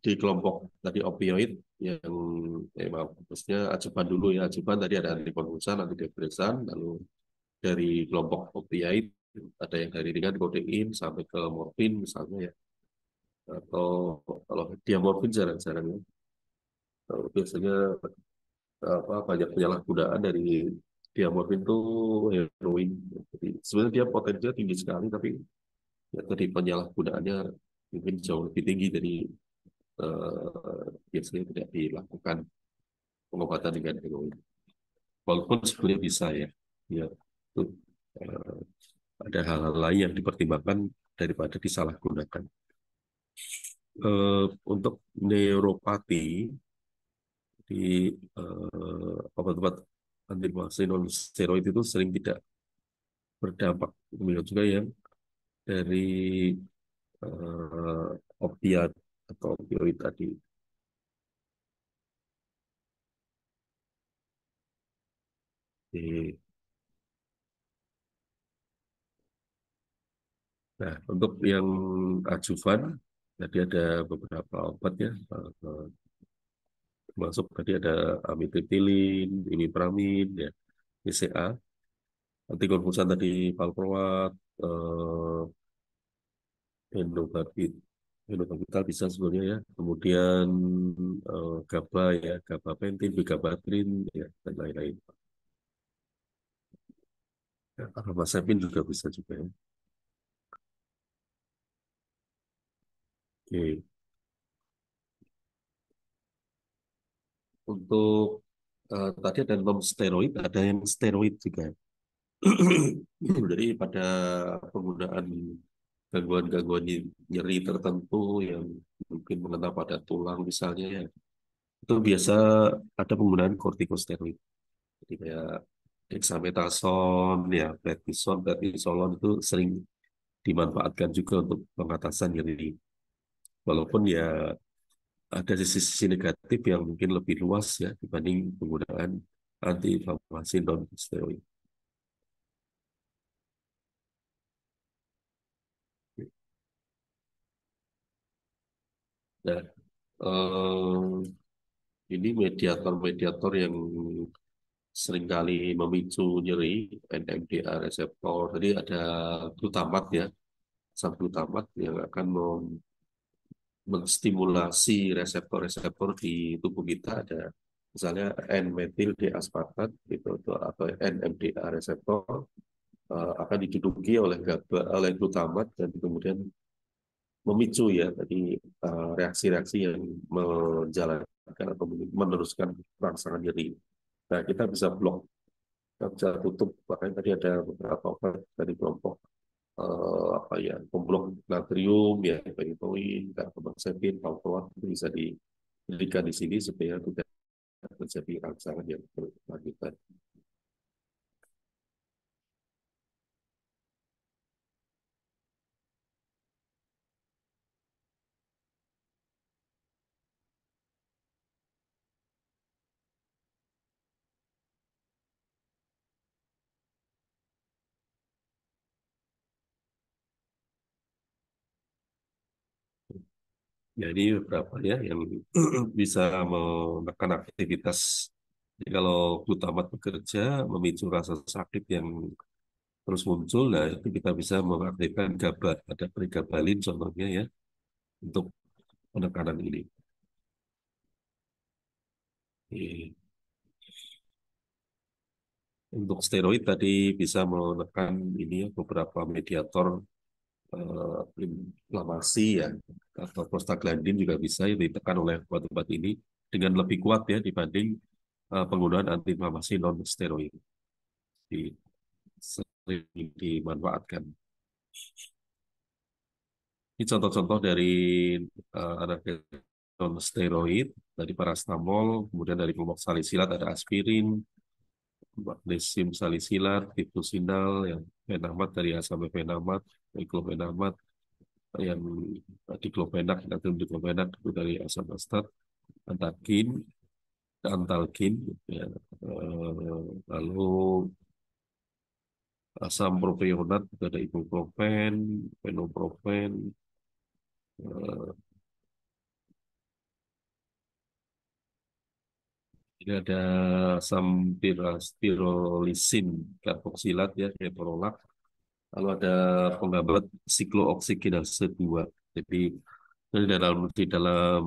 di kelompok tadi opioid yang maaf, maksudnya ajuban dulu ya. Ajuban tadi ada antikonvulsan, antidepresan, lalu dari kelompok opioid ada yang dari ringan kodein sampai ke morfin misalnya ya. Atau kalau diamorfin jarang-jarang ya. Biasanya banyak penyalahgunaan dari diamorfin itu heroin. Jadi sebenarnya dia potensinya tinggi sekali, tapi ya, tadi penyalahgunaannya mungkin jauh lebih tinggi dari biasanya tidak dilakukan pengobatan dengan heroin. Walaupun sebenarnya bisa ya, ya itu eh, ada hal-hal lain yang dipertimbangkan daripada disalahgunakan. Untuk neuropati di obat-obat antiinflamasi non steroid itu sering tidak berdampak. Kemudian juga yang dari opiat atau opioid tadi. Di- Nah, untuk yang ajuvan, tadi ada beberapa obat ya, termasuk tadi ada amitriptilin, imipramid, ya, BCA, antikonvulsan tadi valproat, fenobarbital, fenobarbital bisa sebenarnya ya, kemudian GABA ya, gabapentin, vigabatrin, ya, dan lain-lain. Ya, aromacepin juga bisa juga ya. Oke. Untuk tadi ada non steroid, ada yang steroid juga. Jadi pada penggunaan gangguan-gangguan nyeri tertentu yang mungkin mengenai pada tulang misalnya ya, itu biasa ada penggunaan kortikosteroid. Jadi kayak dexamethasone, ya, prednison itu sering dimanfaatkan juga untuk pengatasan nyeri. Walaupun ya ada sisi-sisi negatif yang mungkin lebih luas ya dibanding penggunaan antiinflamasi non steroid. Nah, ini mediator-mediator yang seringkali memicu nyeri, NMDA reseptor. Jadi ada glutamat ya, asam glutamat yang akan menstimulasi reseptor-reseptor di tubuh kita. Ada misalnya N-metil D-aspartat gitu, atau NMDA reseptor akan diduduki oleh oleh glutamat dan kemudian memicu ya tadi reaksi-reaksi yang menjalankan atau meneruskan rangsangan nyeri. Nah, kita bisa blok, kita bisa tutup. Makanya tadi ada beberapa obat dari kelompok apa ya, pemblok natrium, ya, phenytoin, carbamazepine, valproat itu bisa diberikan di sini supaya tidak terjadi rangsangan yang berkelanjutan. Ya, ini beberapa ya yang bisa menekan aktivitas. Jadi kalau glutamat bekerja memicu rasa sakit yang terus muncul, nah itu kita bisa mengaktifkan GABA. Ada pregabalin contohnya ya untuk penekanan ini. Oke. Untuk steroid tadi bisa menekan ini ya, beberapa mediator inflamasi ya, atau prostaglandin juga bisa ya, ditekan oleh obat-obat ini dengan lebih kuat ya dibanding penggunaan antiinflamasi non steroid di sering dimanfaatkan. Ini contoh-contoh dari analgesia non steroid, dari parastamol, kemudian dari kelompok salisilat ada aspirin, magnesium salisilat, tiprusinal, yang fenamat dari asam fenamat, diklofenamat, yang diklofenak, natrium diklofenak itu dari asam astat, antakin, antalkin, ya. Lalu asam propionat itu ada ibuprofen, fenoprofen, eh, ini ada asam pirolisin karboksilat ya, ketorolac. Lalu ada penghambat siklooksigenase 2. Jadi di dalam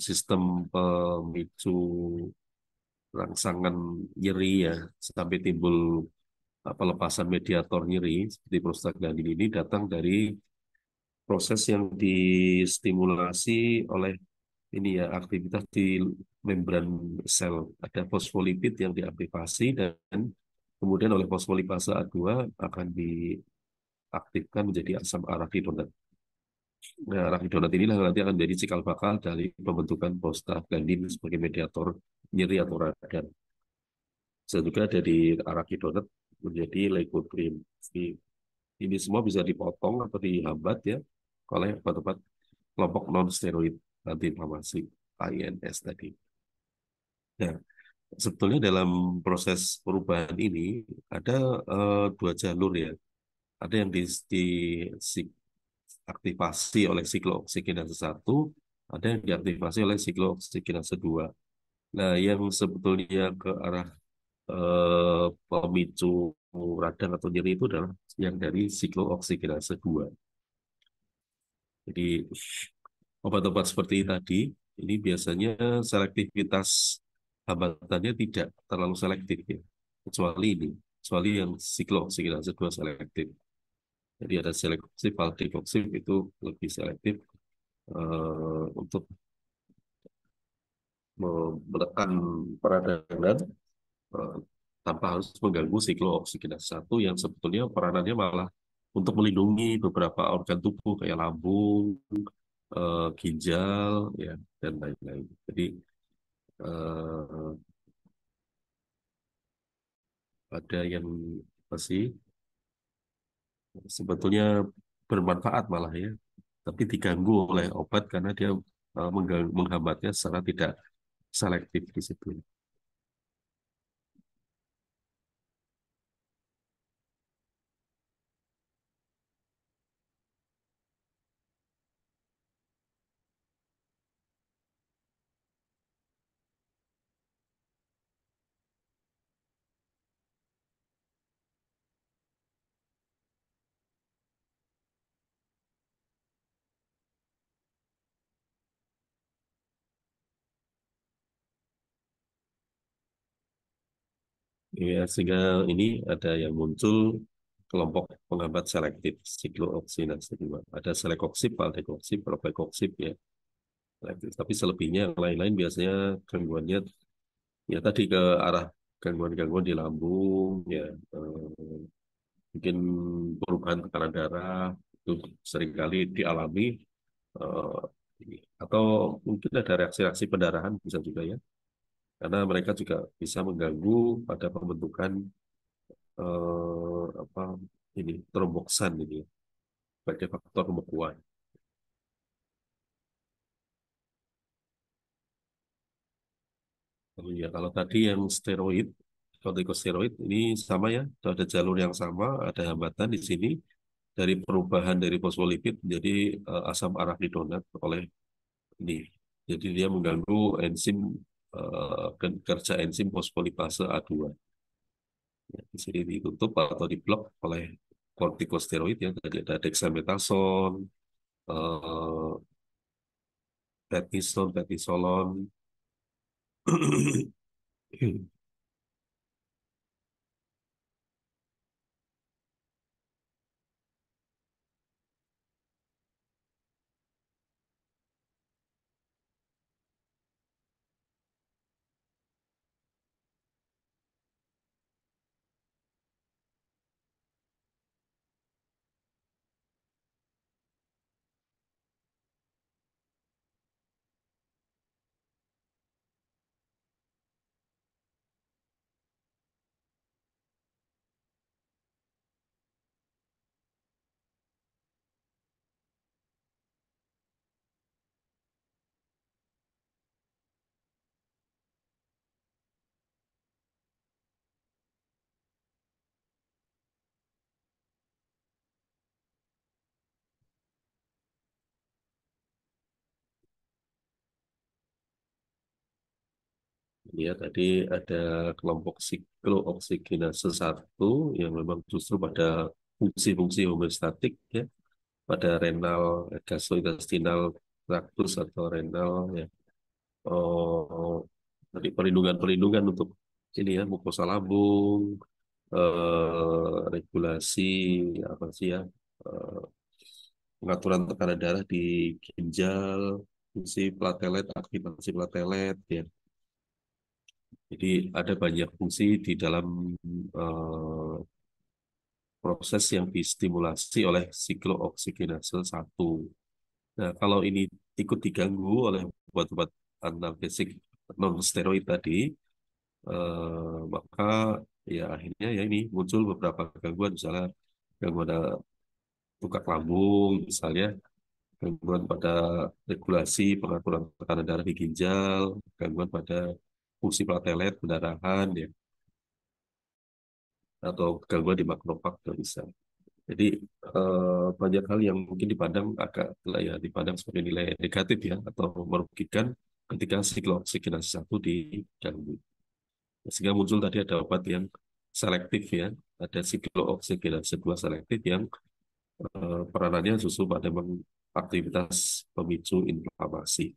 sistem pemicu rangsangan nyeri ya, sampai timbul pelepasan mediator nyeri seperti prostaglandin ini datang dari proses yang distimulasi oleh ini ya, aktivitas di membran sel. Ada fosfolipid yang diaktifasi dan kemudian oleh fosfolipase A2 akan diaktifkan menjadi asam arachidonat. Nah, arachidonat inilah nanti akan menjadi cikal bakal dari pembentukan prostaglandin sebagai mediator nyeri atau radang. Dan juga dari arachidonat menjadi leukotriene. Ini semua bisa dipotong atau dihambat ya oleh obat-obat kelompok non-steroid antiinflamasi INS tadi. Nah, sebetulnya dalam proses perubahan ini ada dua jalur ya. Ada yang diaktifasi oleh siklooksigenase 1, ada yang diaktifasi oleh siklooksigenase 2. Nah, yang sebetulnya ke arah pemicu radang atau nyeri itu adalah yang dari siklooksigenase 2. Jadi obat-obat seperti tadi ini biasanya selektivitas hambatannya tidak terlalu selektif ya. Kecuali ini, kecuali yang siklooksigenase 2 selektif. Jadi ada selektif, valdecoxib itu lebih selektif untuk menekan peradangan eh, tanpa harus mengganggu siklooksigenase 1 yang sebetulnya peranannya malah untuk melindungi beberapa organ tubuh kayak lambung, ginjal, ya, dan lain-lain. Jadi eh, ada yang masih sebetulnya bermanfaat malah ya, tapi diganggu oleh obat karena dia menghambatnya secara tidak selektif di situ. Ya, sehingga ini ada yang muncul kelompok penghambat selektif siklooksinase 2. Ada selekoxib, valdecoxib, robecoxib ya. Selektif. Tapi selebihnya yang lain-lain biasanya gangguannya ya tadi ke arah gangguan-gangguan di lambung ya, mungkin perubahan tekanan darah itu seringkali dialami, eh, atau mungkin ada reaksi-reaksi pendarahan bisa juga ya, karena mereka juga bisa mengganggu pada pembentukan apa ini tromboksan ini ya, sebagai faktor pembekuan. Lalu ya kalau tadi yang steroid, kortikosteroid ini sama ya, ada jalur yang sama, ada hambatan di sini dari perubahan dari fosfolipid menjadi asam arachidonat oleh ini. Jadi dia mengganggu enzim kerja enzim fosfolipase A2. Ya, di sini ditutup atau diblok oleh kortikosteroid yang tadi ada dexamethasone, eh, prednison, prednisolon. Ya, tadi ada kelompok siklooksigenase 1 yang memang justru pada fungsi-fungsi homeostatik ya, pada renal, gastrointestinal traktus atau renal ya. Oh, tadi perlindungan-perlindungan untuk ini ya, mukosa lambung, regulasi apa sih ya, eh, pengaturan tekanan darah di ginjal, fungsi platelet, aktivasi platelet ya. Jadi ada banyak fungsi di dalam eh, proses yang distimulasi oleh siklooksigenase 1. Nah, kalau ini ikut diganggu oleh obat-obat analgesik non steroid tadi, maka ya akhirnya ya ini muncul beberapa gangguan, misalnya gangguan tukak lambung, misalnya gangguan pada regulasi pengaturan tekanan darah di ginjal, gangguan pada fungsi platelet, pendarahan, ya, atau gangguan di makrofag juga bisa. Jadi banyak hal yang mungkin dipandang agak lah ya dipandang sebagai nilai negatif ya atau merugikan ketika siklooksidasi 1 diganggu. Sehingga muncul tadi ada obat yang selektif ya, ada siklooksigenase 2 selektif yang peranannya justru pada aktivitas pemicu inflamasi.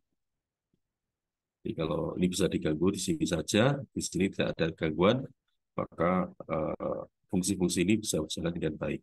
Jadi kalau ini bisa diganggu di sini saja, di sini tidak ada gangguan, maka fungsi-fungsi ini bisa berjalan dengan baik.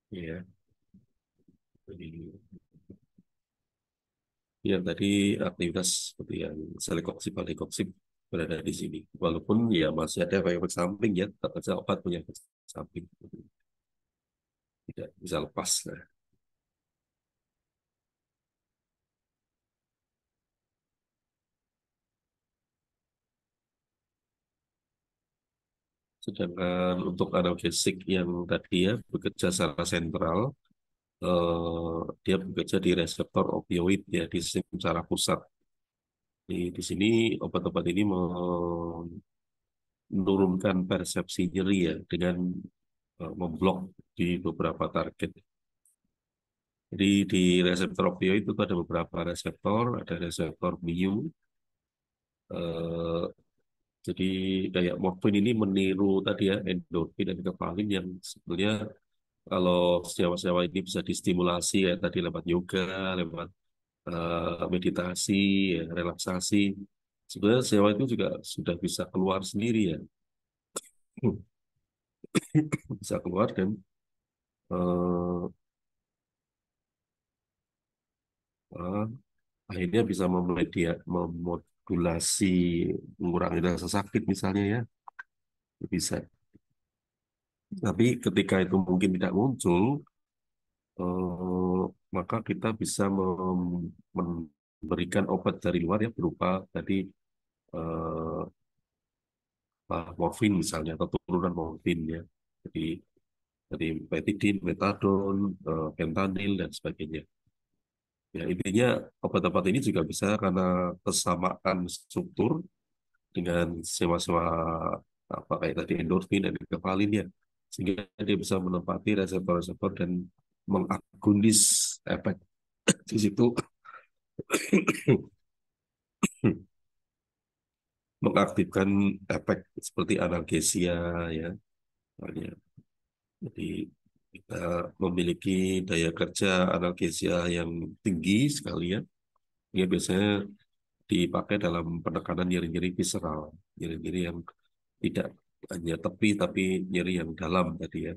Ya, jadi yang tadi aktivitas seperti yang selekoksib, alikoksib berada di sini. Walaupun ya masih ada efek samping ya, tetap saja obat punya efek samping. Tidak bisa lepas. Nah, sedangkan untuk analgesik yang tadi ya bekerja secara sentral, dia bekerja di reseptor opioid ya di sistem secara pusat. Di sini obat-obat ini menurunkan persepsi nyeri ya dengan memblok di beberapa target. Jadi di reseptor opioid itu ada beberapa reseptor, ada reseptor mu, Jadi kayak morfin ini meniru tadi ya endorfin dan kefalin yang sebenarnya kalau senyawa-senyawa ini bisa distimulasi ya tadi lewat yoga, lewat meditasi, ya, relaksasi. Sebenarnya senyawa itu juga sudah bisa keluar sendiri ya, bisa keluar dan eh, eh, akhirnya bisa memodulasi, mengurangi rasa sakit misalnya ya, bisa. Tapi ketika itu mungkin tidak muncul, maka kita bisa memberikan obat dari luar ya berupa tadi eh, morfin misalnya atau turunan morfin ya. Jadi dari petidin, metadon, fentanyl dan sebagainya. Ya intinya obat-obat ini juga bisa karena kesamaan struktur dengan sewa-sewa apa kayak tadi endorfin dan kefalin ya, sehingga dia bisa menempati reseptor-reseptor dan mengagonis efek di situ. Mengaktifkan efek seperti analgesia ya. Misalnya. Jadi kita memiliki daya kerja analgesia yang tinggi sekali ya. Dia biasanya dipakai dalam penekanan nyeri-nyeri visceral, nyeri-nyeri yang tidak hanya tepi tapi nyeri yang dalam tadi ya.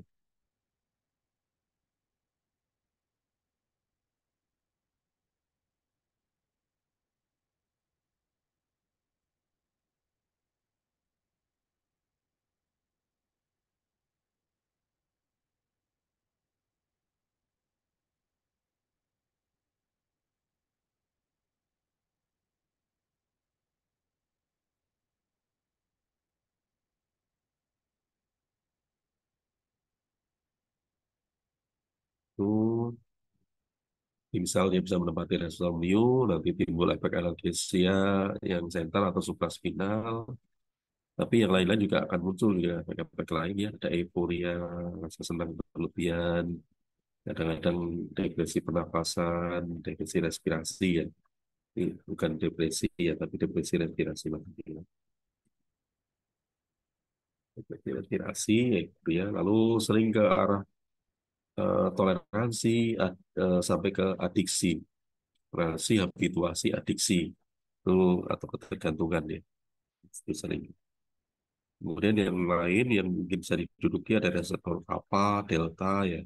Itu misal dia bisa menempati reseptor mu, nanti timbul efek analgesia yang sentral atau supraspinal. Tapi yang lain-lain juga akan muncul ya, efek-efek lain ya, ada euforia, rasa senang berlebihan, kadang-kadang depresi pernapasan, depresi respirasi ya. Ini bukan depresi ya, tapi depresi respirasi maksudnya. Depresi respirasi ya, gitu ya. Lalu sering ke arah toleransi sampai ke adiksi, toleransi, habituasi, adiksi itu atau ketergantungan ya. Itu sering. Kemudian yang lain yang mungkin bisa diduduki ada reseptor kappa, delta ya.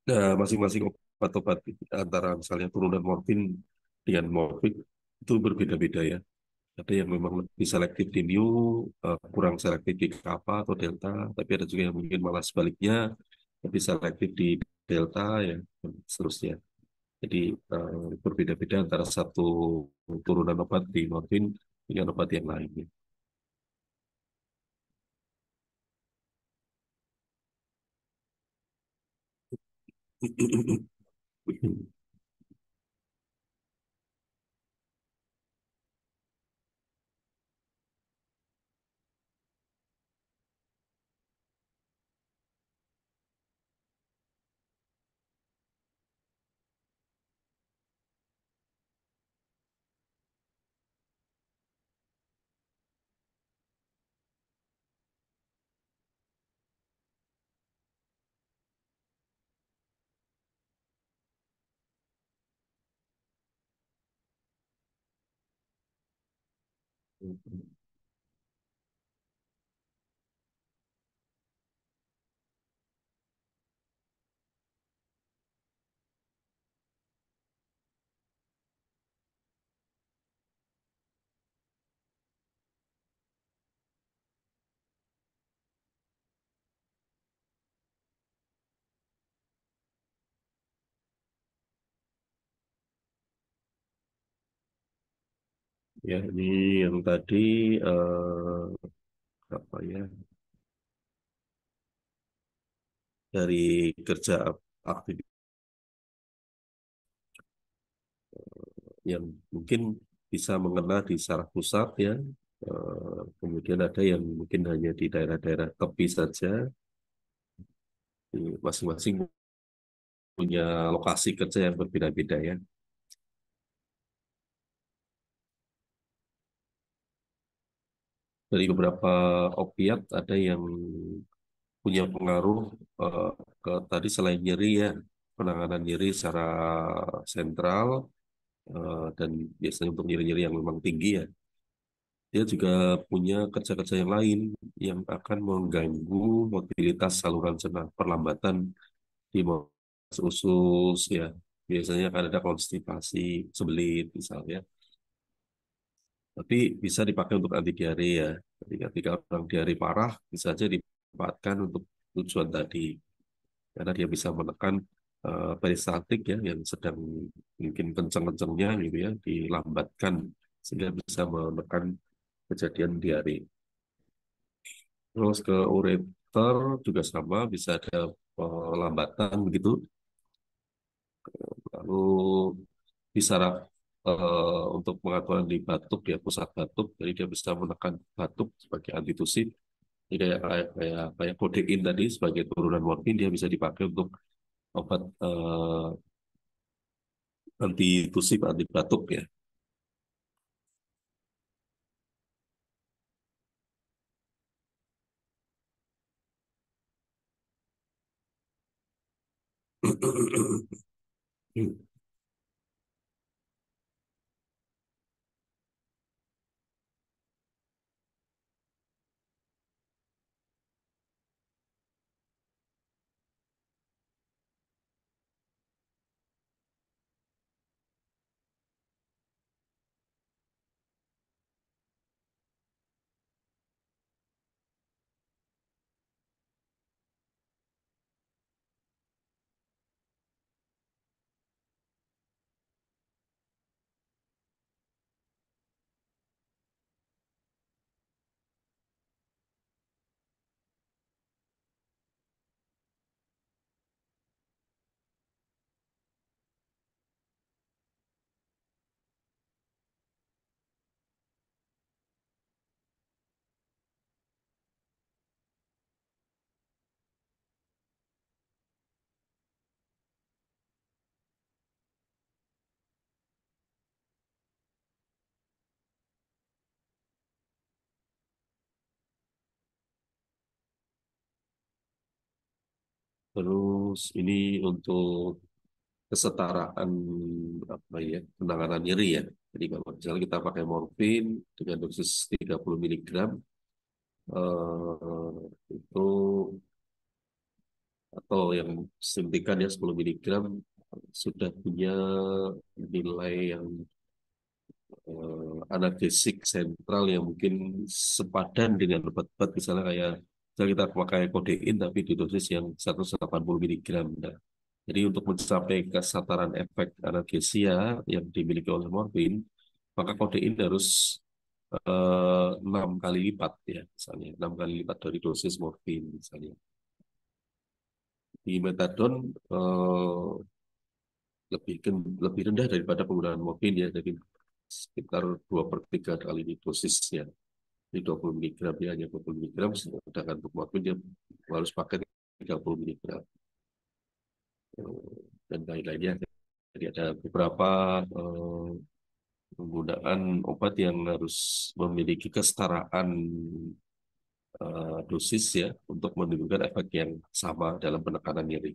Nah, masing-masing obat-obat antara misalnya turunan morfin dengan morfin itu berbeda-beda ya. Ada yang memang lebih selektif di mu, kurang selektif di kappa atau delta, tapi ada juga yang mungkin malah sebaliknya, lebih selektif di delta ya, dan seterusnya. Jadi berbeda-beda antara satu turunan obat di morfin dengan obat yang lainnya. Ya, ini yang tadi apa ya dari kerja aktif yang mungkin bisa mengena di saraf pusat ya. Kemudian ada yang mungkin hanya di daerah-daerah tepi saja. Masing-masing punya lokasi kerja yang berbeda-beda ya. dari beberapa opiat ada yang punya pengaruh eh, ke tadi selain nyeri ya, penanganan nyeri secara sentral dan biasanya untuk nyeri-nyeri yang memang tinggi ya, dia juga punya kerja-kerja yang lain yang akan mengganggu mobilitas saluran cerna, perlambatan di usus ya. Biasanya kan ada konstipasi, sembelit misalnya. Tapi bisa dipakai untuk anti diare ya. Ketika orang diare parah, bisa saja dimanfaatkan untuk tujuan tadi. Karena dia bisa menekan peristaltik ya, yang sedang mungkin kencang-kencangnya gitu ya, dilambatkan sehingga bisa menekan kejadian diare. Terus ke ureter juga sama, bisa ada lambatan begitu. Lalu bisa untuk pengaturan di batuk ya, pusat batuk, jadi dia bisa menekan batuk sebagai antitusif. Jadi kayak kodein tadi sebagai turunan morfin, dia bisa dipakai untuk obat antitusif, anti batuk ya. Terus ini untuk kesetaraan apa ya, penanganan nyeri ya. Jadi kalau misalnya kita pakai morfin dengan dosis 30 miligram itu, atau yang suntikan ya 10 miligram, sudah punya nilai yang analgesik sentral yang mungkin sepadan dengan obat-obat misalnya kayak misalnya kita pakai kodein tapi di dosis yang 180 miligram. Nah, jadi untuk mencapai kesetaraan efek analgesia yang dimiliki oleh morfin, maka kodein harus 6 kali lipat ya, misalnya 6 kali lipat dari dosis morfin misalnya. Di metadon lebih rendah daripada penggunaan morfin ya, jadi sekitar 2/3 kali di dosisnya. Di 20 miligram dia hanya 20 miligram, sedangkan untuk morfin dia harus pakai 30 miligram dan lain-lainnya. Jadi ada beberapa penggunaan obat yang harus memiliki kesetaraan dosis ya untuk menimbulkan efek yang sama dalam penekanan nyeri.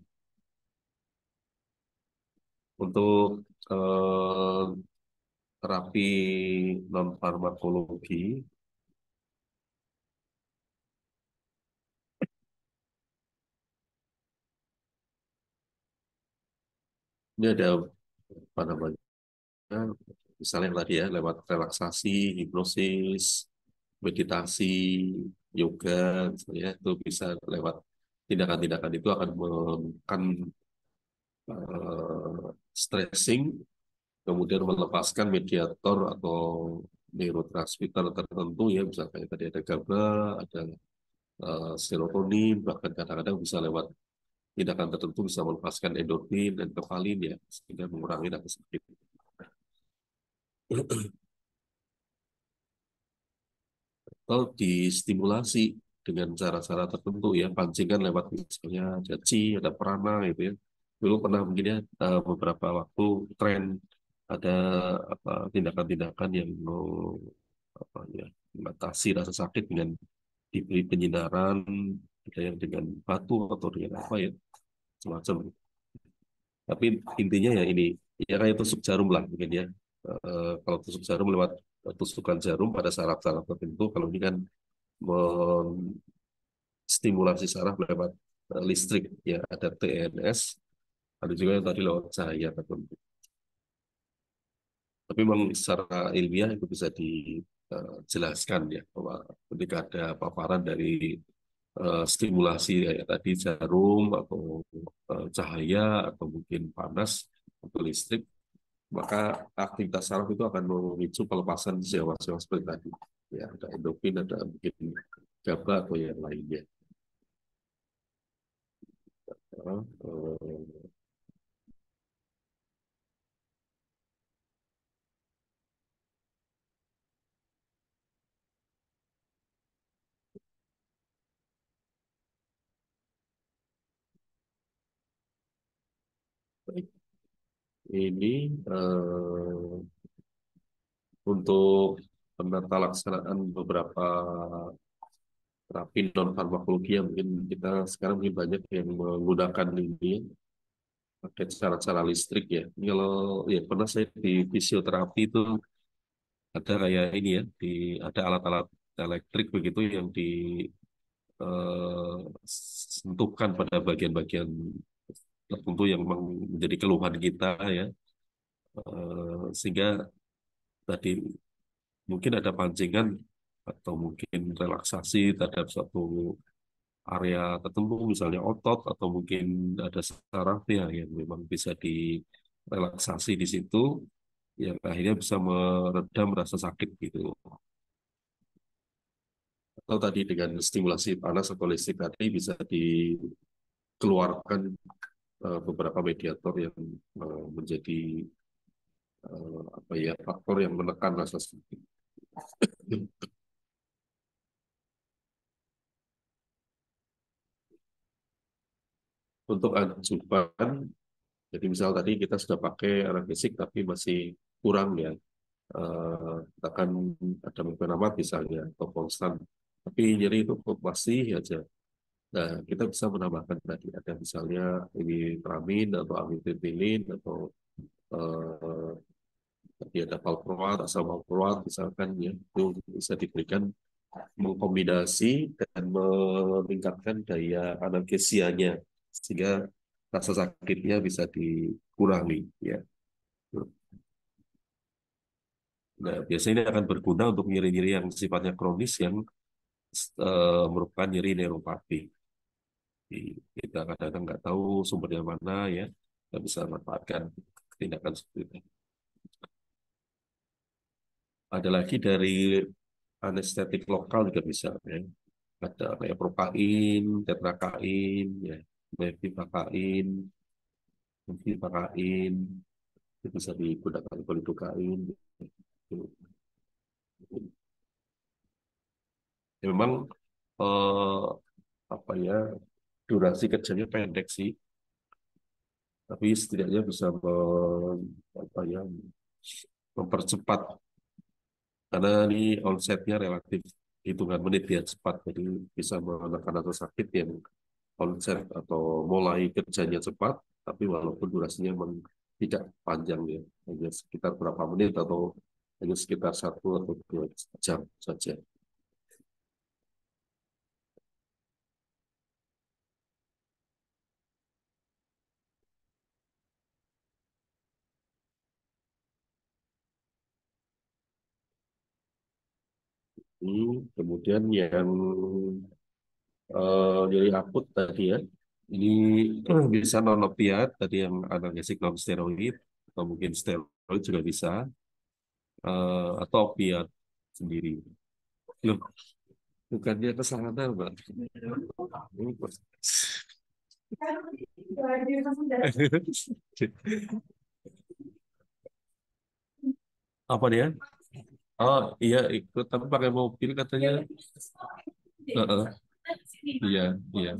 Untuk eh, terapi non farmakologi ini ada apa namanya? Misalnya yang tadi ya, lewat relaksasi, hipnosis, meditasi, yoga, misalnya itu bisa lewat tindakan-tindakan itu akan menekan stressing, kemudian melepaskan mediator atau neurotransmitter tertentu ya, misalnya tadi ada GABA, ada serotonin, bahkan kadang-kadang bisa lewat tindakan tertentu bisa melepaskan endorfin dan kefalin ya, sehingga mengurangi rasa sakit. Atau distimulasi dengan cara-cara tertentu ya, pancingan lewat misalnya jaci, ada perana gitu ya. Dulu pernah mungkin ya beberapa waktu tren ada apa tindakan-tindakan yang apa ya, mengatasi rasa sakit dengan diberi penyinaran, ada yang dengan batu atau dengan apa ya, semacam. Tapi intinya ya ini, ya kayak tusuk jarum lah mungkin ya. Kalau tusuk jarum lewat tusukan jarum pada saraf-saraf tertentu, kalau ini kan menstimulasi saraf lewat listrik, ya ada TNS, ada juga yang tadi lewat cahaya tertentu. Tapi memang secara ilmiah itu bisa dijelaskan ya bahwa ketika ada paparan dari stimulasi kayak tadi jarum atau cahaya atau mungkin panas atau listrik, maka aktivitas saraf itu akan memicu pelepasan senyawa-senyawa seperti tadi. Ya, ada endorfin, ada mungkin GABA atau yang lainnya. Baik, ini untuk penata laksanaan beberapa terapi non farmakologi yang mungkin kita sekarang mungkin banyak yang menggunakan ini pakai cara-cara listrik ya. Ini kalau ya pernah saya di fisioterapi itu ada kayak ini ya, ada alat-alat elektrik begitu yang disentuhkan pada bagian-bagian tertentu yang memang menjadi keluhan kita ya. Sehingga tadi mungkin ada pancingan atau mungkin relaksasi terhadap suatu area tertentu, misalnya otot atau mungkin ada saraf ya yang memang bisa direlaksasi di situ, yang akhirnya bisa meredam rasa sakit gitu. Atau tadi dengan stimulasi panas atau listrik tadi bisa dikeluarkan beberapa mediator yang menjadi apa ya faktor yang menekan rasa sakit. Untuk ajuban, jadi misal tadi kita sudah pakai analgesik tapi masih kurang ya, akan ada menggunakan misalnya atau konstan, tapi nyeri itu masih aja. Nah, kita bisa menambahkan tadi ada misalnya ini tramin atau amitriptilin atau eh, tadi ada valproat, asam valproat misalkan ya, itu bisa diberikan mengkombinasi dan meningkatkan daya analgesianya sehingga rasa sakitnya bisa dikurangi ya. Nah, biasanya ini akan berguna untuk nyeri-nyeri yang sifatnya kronis yang merupakan nyeri neuropati. Jadi, kita kadang-kadang nggak tahu sumbernya mana ya, kita bisa manfaatkan tindakan seperti itu. Ada lagi dari anestetik lokal juga bisa ya. Ada kayak prokain, tetrakain, ya, mefivakain, mefivakain, itu bisa digunakan polidokain. Ya, memang eh, apa ya durasi kerjanya pendek sih, tapi setidaknya bisa apa ya, mempercepat karena ini onsetnya relatif hitungan menit ya cepat, jadi bisa menekan rasa sakit yang onset atau mulai kerjanya cepat, tapi walaupun durasinya memang tidak panjang ya, hanya sekitar berapa menit atau hanya sekitar 1 atau 2 jam saja. Kemudian yang nyeri akut tadi ya, ini bisa non opiat tadi yang analgesik non steroid atau mungkin steroid juga bisa, atau opiat sendiri. Loh, bukannya ke sana, Mbak. Ini apa dia? Oh iya ikut, tapi pakai mobil katanya. Heeh, iya, iya.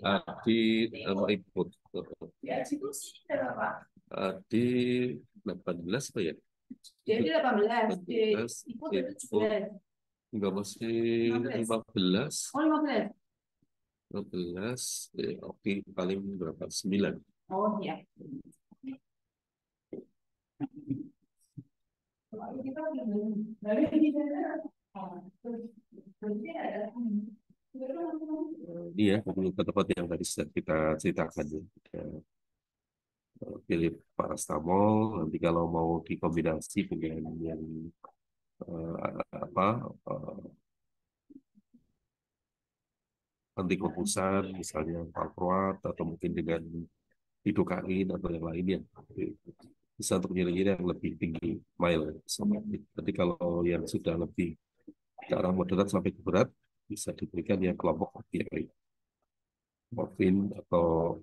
Adi sama ikut. Adi 18 apa ya? Jadi 18, ibu itu berarti 11. nggak masih 15. 15, Oh, 15. 15, oke paling berapa? 9. Oh, iya. Kalau kita dari di sana, berarti ada Iya, ke tempat yang tadi sudah kita ceritakan ya. Pilih paracetamol, nanti kalau mau dikombinasi dengan yang apa eh, anti konvulsan, misalnya valproat atau mungkin dengan lidocaine atau yang lainnya, bisa untuk nyeri-nyeri yang lebih tinggi, mild. Jadi kalau yang sudah lebih ke arah moderat sampai ke berat, bisa diberikan yang kelompok opioid, morfin atau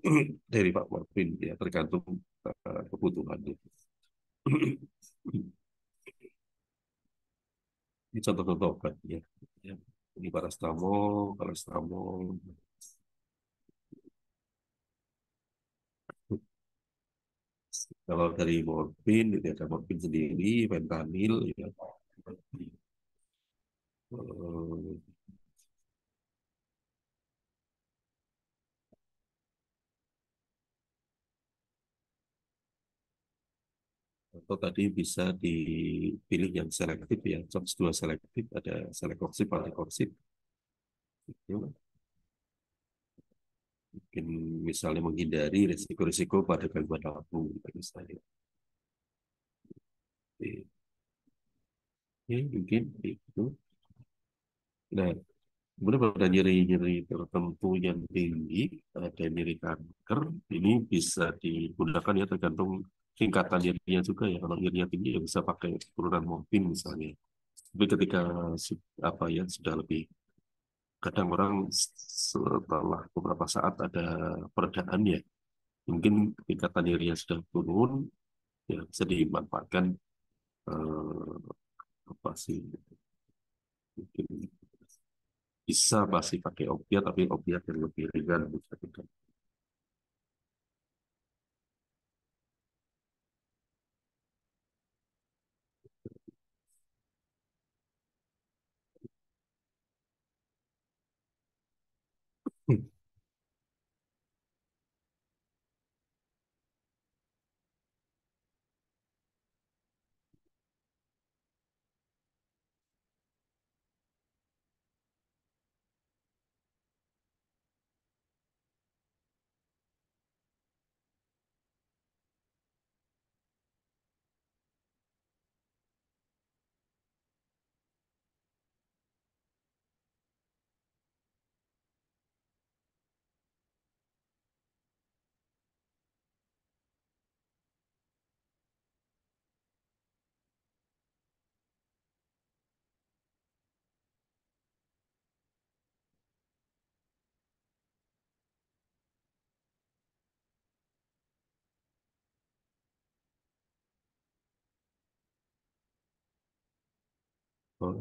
derivat morfin, ya tergantung kebutuhan. Ini contoh-contoh obat ya. Ya. Ini paracetamol, paracetamol. Kalau dari morfin, itu ada morfin sendiri, fentanyl, ya. Atau tadi bisa dipilih yang selektif ya, COX-2 selektif, ada selekoxib, antikoxib. Itu mungkin misalnya menghindari risiko-risiko pada gangguan lambung, gitu misalnya. Ya, mungkin itu. Nah, kemudian pada nyeri-nyeri tertentu yang tinggi, ada nyeri kanker, ini bisa digunakan ya tergantung tingkatan nyerinya juga ya. Kalau nyerinya tinggi ya bisa pakai turunan morfin misalnya. Tapi ketika apa ya sudah lebih, kadang orang setelah beberapa saat ada peredaan ya, mungkin tingkatan nyerinya sudah turun, ya bisa dimanfaatkan eh, apa sih, mungkin bisa masih pakai opiat tapi opiat yang lebih ringan bisa juga. Oh,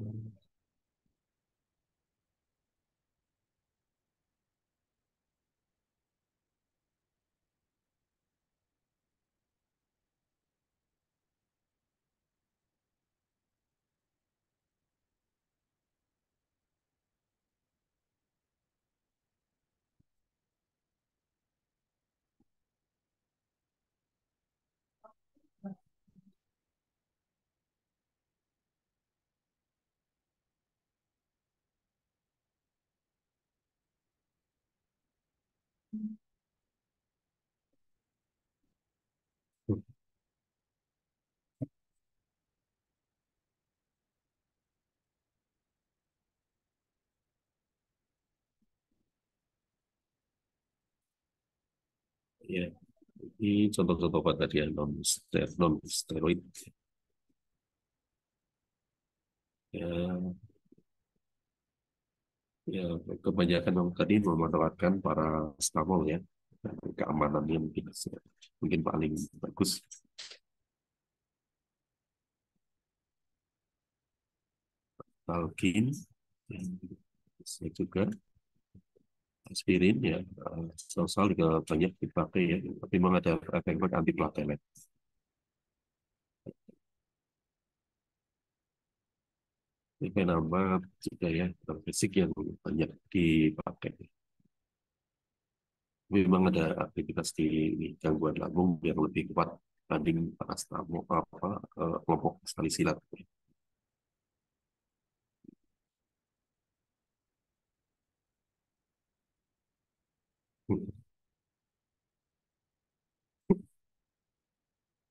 ya, ini contoh-contoh obat tadi yang non steroid. Ya, ya kebanyakan memang tadi memanfaatkan para stamol ya. Keamanannya mungkin paling bagus. Talkin, bisa juga aspirin ya, sel juga banyak dipakai ya, tapi memang ada efek anti platelet. Ini nama juga ya, fisik yang banyak dipakai. Memang ada aktivitas di ini, gangguan lambung yang lebih kuat dibanding parastamol apa kelompok sekali silat.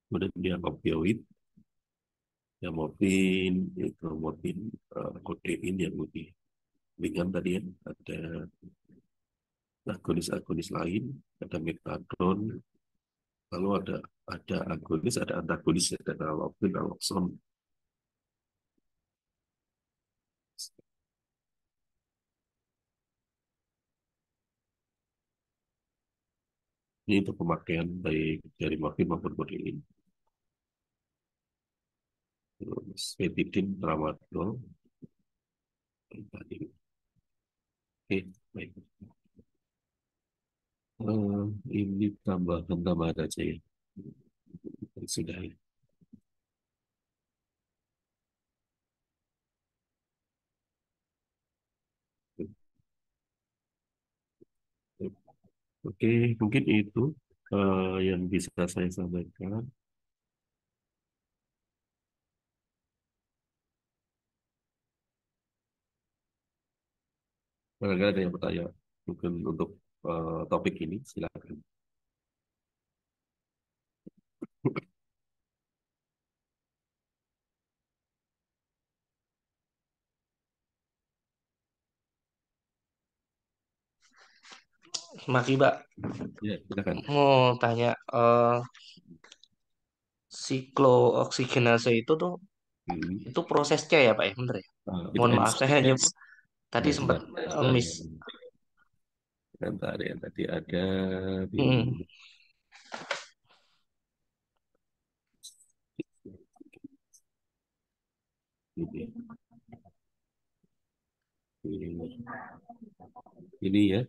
Kemudian dia opioid, ya morfin, itu morfin, kodein yang lebih ringan tadi ya. Ada agonis-agonis lain, ada metadon, lalu ada agonis, ada antagonis, ada naloxon, naloxon. Ini untuk pemakaian baik dari morfin maupun kodein. Terus metidin, tramadol, tadi. Oke, baik. Ini tambahan aja ya. Sudah ya. Oke, mungkin itu yang bisa saya sampaikan. Barangkali ada yang bertanya mungkin untuk topik ini, silakan. Maki, Mbak, Ya, silakan. mau tanya siklooksigenase Hmm. itu prosesnya ya, Pak ya, bener ya? Itu Mohon maaf, enzim. saya hanya tadi Ya, sempat miss. sebentar ya. Tadi ada di Hmm, ini, ini, ini ya,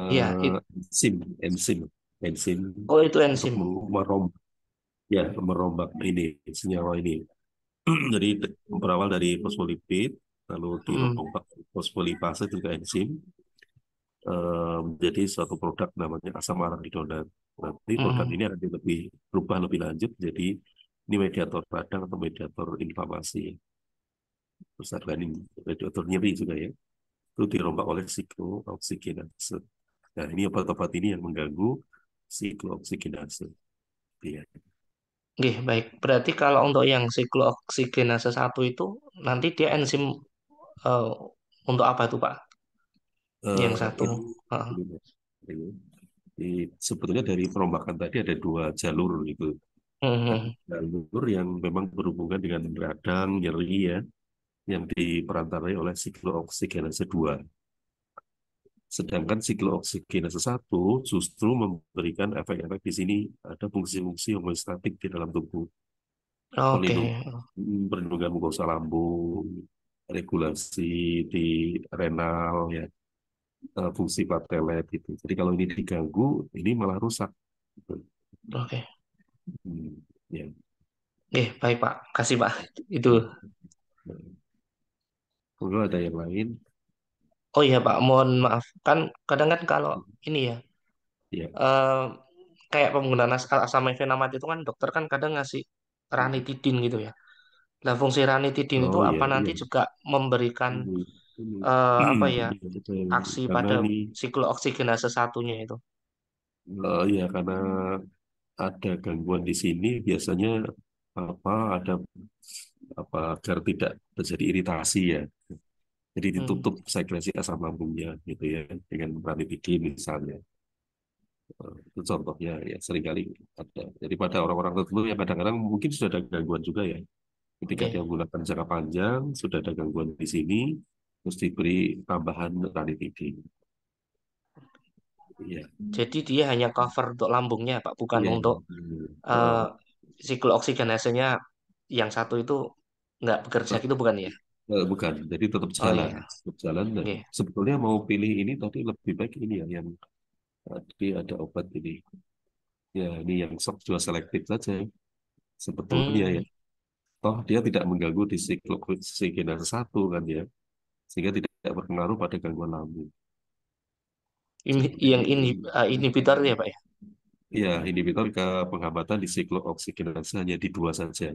iya, enzim, enzim, enzim oh itu untuk enzim. merombak, ya, merombak ini senyawa ini. Jadi berawal dari fosfolipid, lalu Hmm, dirombak fosfolipase itu juga enzim, menjadi suatu produk namanya asam arachidonat. Nanti produk hmm. ini akan lebih berubah lebih lanjut, jadi ini mediator radang atau mediator inflamasi. Terus ada ini mediator nyeri juga ya. Itu dirombak oleh siklooksidase. Nah, ini obat-obat ini yang mengganggu siklooksidase. Iya. Oke, baik. Berarti kalau untuk yang siklooksigenase satu itu nanti dia enzim eh, untuk apa itu, Pak? Yang satu. Ini, Heeh. sebetulnya dari perombakan tadi ada dua jalur gitu. Ada Hmm, jalur yang memang berhubungan dengan radang, nyeri ya, yang diperantarai oleh siklooksigenase 2. Sedangkan siklooksigenase 1 justru memberikan efek-efek di sini, ada fungsi-fungsi homeostatik di dalam tubuh, oke. pelindung, perlindungan mukosa lambung, regulasi di renal ya, fungsi platelet gitu. Jadi kalau ini diganggu, ini malah rusak. Gitu. Oke. Ya. Oke, baik, Pak. Kasih, Pak. Itu. Kalau ada yang lain, Oh iya, Pak, mohon maaf. Kan kadang kan kalau ini ya, ya. eh, kayak penggunaan asam mefenamat itu kan dokter kan kadang ngasih ranitidin gitu ya. Nah, fungsi ranitidin itu Oh apa iya, nanti iya. juga memberikan Ini, ini. apa ya, Iya, betul. aksi Karena pada ini, siklooksigenase satunya itu. ya karena ada gangguan di sini, biasanya apa ada apa agar tidak terjadi iritasi ya. Jadi Hmm, ditutup sekresi asam lambungnya gitu ya dengan ranitidin misalnya. Itu contohnya ya seringkali ada. Jadi pada orang-orang tertentu yang kadang-kadang mungkin sudah ada gangguan juga ya. Ketika oke. dia menggunakan jangka panjang, sudah ada gangguan di sini, terus diberi tambahan ranitidin. Iya, Jadi dia hanya cover untuk lambungnya, Pak, bukan iya. untuk Eh, uh, siklooksigenasenya yang satu itu nggak bekerja gitu bukan ya? bukan, jadi Oh iya, tetap jalan. Dan oke. sebetulnya mau pilih ini tadi lebih baik ini ya, yang tadi ada obat ini. Ya, ini yang shock juga selektif saja sebetulnya Hmm, ya. Toh dia tidak mengganggu di sikloksigenase 1 kan ya, sehingga tidak berpengaruh pada gangguan lambung. Yang Jadi, ini inhibitor ya Pak ya. ya, inhibitor ke penghambatan di sikloksigenase hanya di dua saja.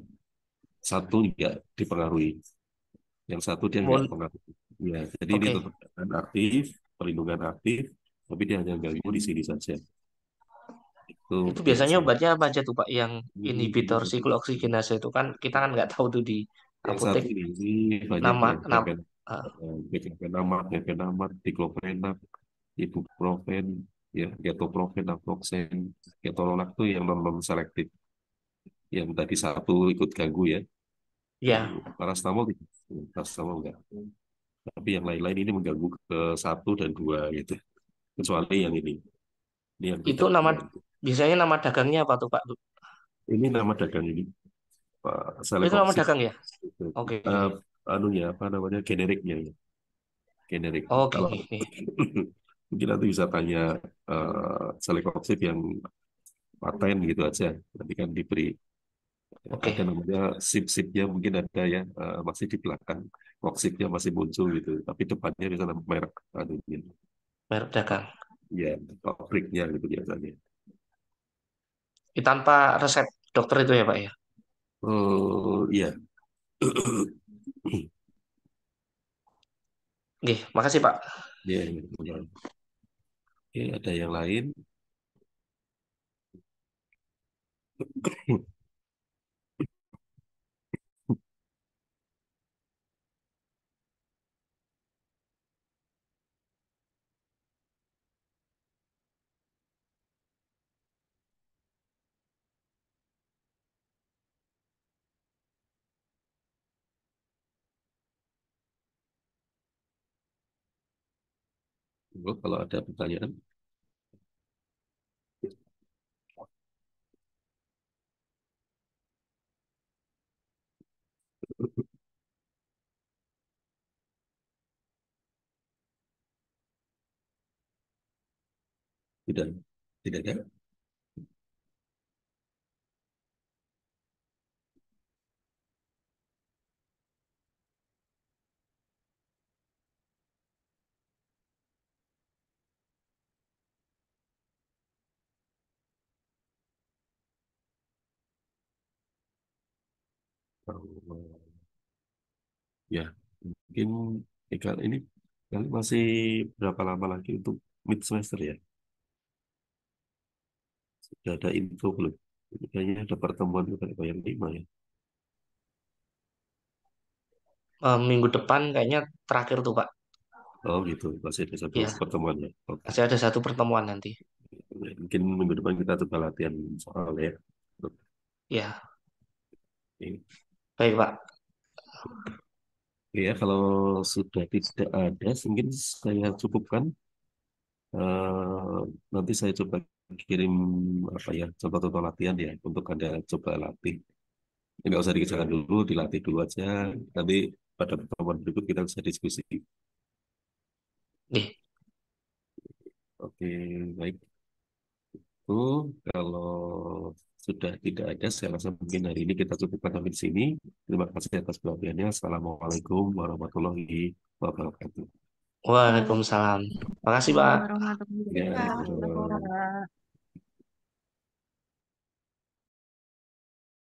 Satu tidak dipengaruhi, yang satu dia nggak Mon pengaruh. Ya, jadi ini Oke. tetap akan aktif, perlindungan aktif, tapi dia hanya ganggu di sini saja. Itu Itu biasanya biasanya. obatnya apa aja tuh Pak yang inhibitor siklooksidinase itu kan kita kan nggak tahu tuh di Yang apotek satu ini banyak nama ya, nama diclofenac, difenamat, diclofenac, ibuprofen, ya, ketoprofen, naproxen, ketorolac itu yang non selektif. Yang tadi satu ikut ganggu ya, yang ya parastamol tidak, parastamol enggak. Tapi yang lain-lain ini mengganggu ke satu dan dua gitu. Kecuali yang ini yang itu tidak nama mengganggu. biasanya nama dagangnya apa tuh Pak? Ini nama dagang ini, Pak Itu nama Selekopsid. dagang ya? Gitu. Oke. Anunya apa namanya generiknya ya, generik. Oke, Kalau oke. mungkin nanti bisa tanya Selekopsid yang paten gitu aja. Nanti kan diberi ada Oke, namanya sip-sipnya mungkin ada ya, masih di belakang. Oksipnya masih muncul gitu. Tapi depannya bisa nama merek anunya. merek dagang. Ya, pabriknya gitu biasanya. Itu tanpa resep dokter itu ya Pak ya? Oh iya. Oke, makasih Pak. Ya, ya, ya. Oke, ada yang lain? Oh, kalau ada pertanyaan, tidak, tidak ada. Oh, ya, mungkin kalau ini masih berapa lama lagi untuk mid semester ya? Sudah ada info belum? Ini kayaknya ada pertemuan juga yang 5 ya. Minggu depan kayaknya terakhir tuh Pak. Oh gitu, masih ada satu Ya, pertemuan ya. Oke. masih ada satu pertemuan nanti. Mungkin minggu depan kita coba latihan soal ya. Ya, Oke. baik Pak. Ya, kalau sudah tidak ada, mungkin saya cukupkan. Nanti saya coba kirim apa ya, contoh-contoh latihan ya untuk Anda coba latih. Nggak usah dikerjakan dulu, dilatih dulu aja. Nanti pada pertemuan berikut kita bisa diskusi. Nih, Oke, baik. Itu kalau sudah tidak ada, saya rasa mungkin hari ini kita cukupkan sampai di sini. Terima kasih atas perhatiannya. Assalamualaikum warahmatullahi wabarakatuh. Waalaikumsalam. Makasih Assalamualaikum Pak. warahmatullahi Ya, wabarakatuh.